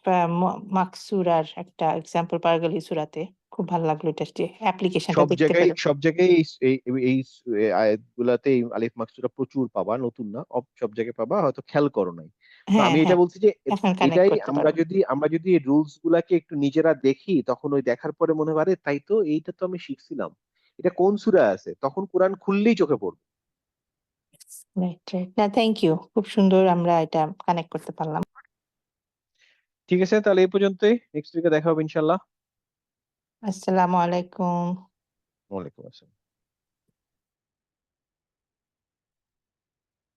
মাকসুরার একটা এক্সাম্পল পাওয়া গেল এই সূরাতে। খুব ভালো লাগলো এটা, যে অ্যাপ্লিকেশনটা দেখতে পেলাম। সব জায়গায় এই আয়াতগুলাতে এই আলিফ মাকসুরা প্রচুর পাবা, নতুন না, সব জায়গায় পাবা, হয়তো খেয়াল করো নাই। তো হ্যাঁ আমি এটা হ্যাঁ, বলছি যে এখন কানেক্ট এটাই করতে আমরা পারবো। যদি রুলস গুলাকে একটু নিজেরা দেখি, তখন ওই দেখার পরে মনে হয় আরে তাই তো, এইটা তো আমি শিখছিলাম, এটা কোন সূরায় আছে, তখন কোরআন খুললেই চোখে পড়বে। রাইট রাইট, না থ্যাংক ইউ, খুব সুন্দর আমরা এটা কানেক্ট করতে পারলাম। ঠিক আছে, তাহলে এই পর্যন্তই, নেক্সট উইকে দেখা হবে ইনশাল্লাহ। আসসালামু আলাইকুম। ওয়ালাইকুম আসসালাম।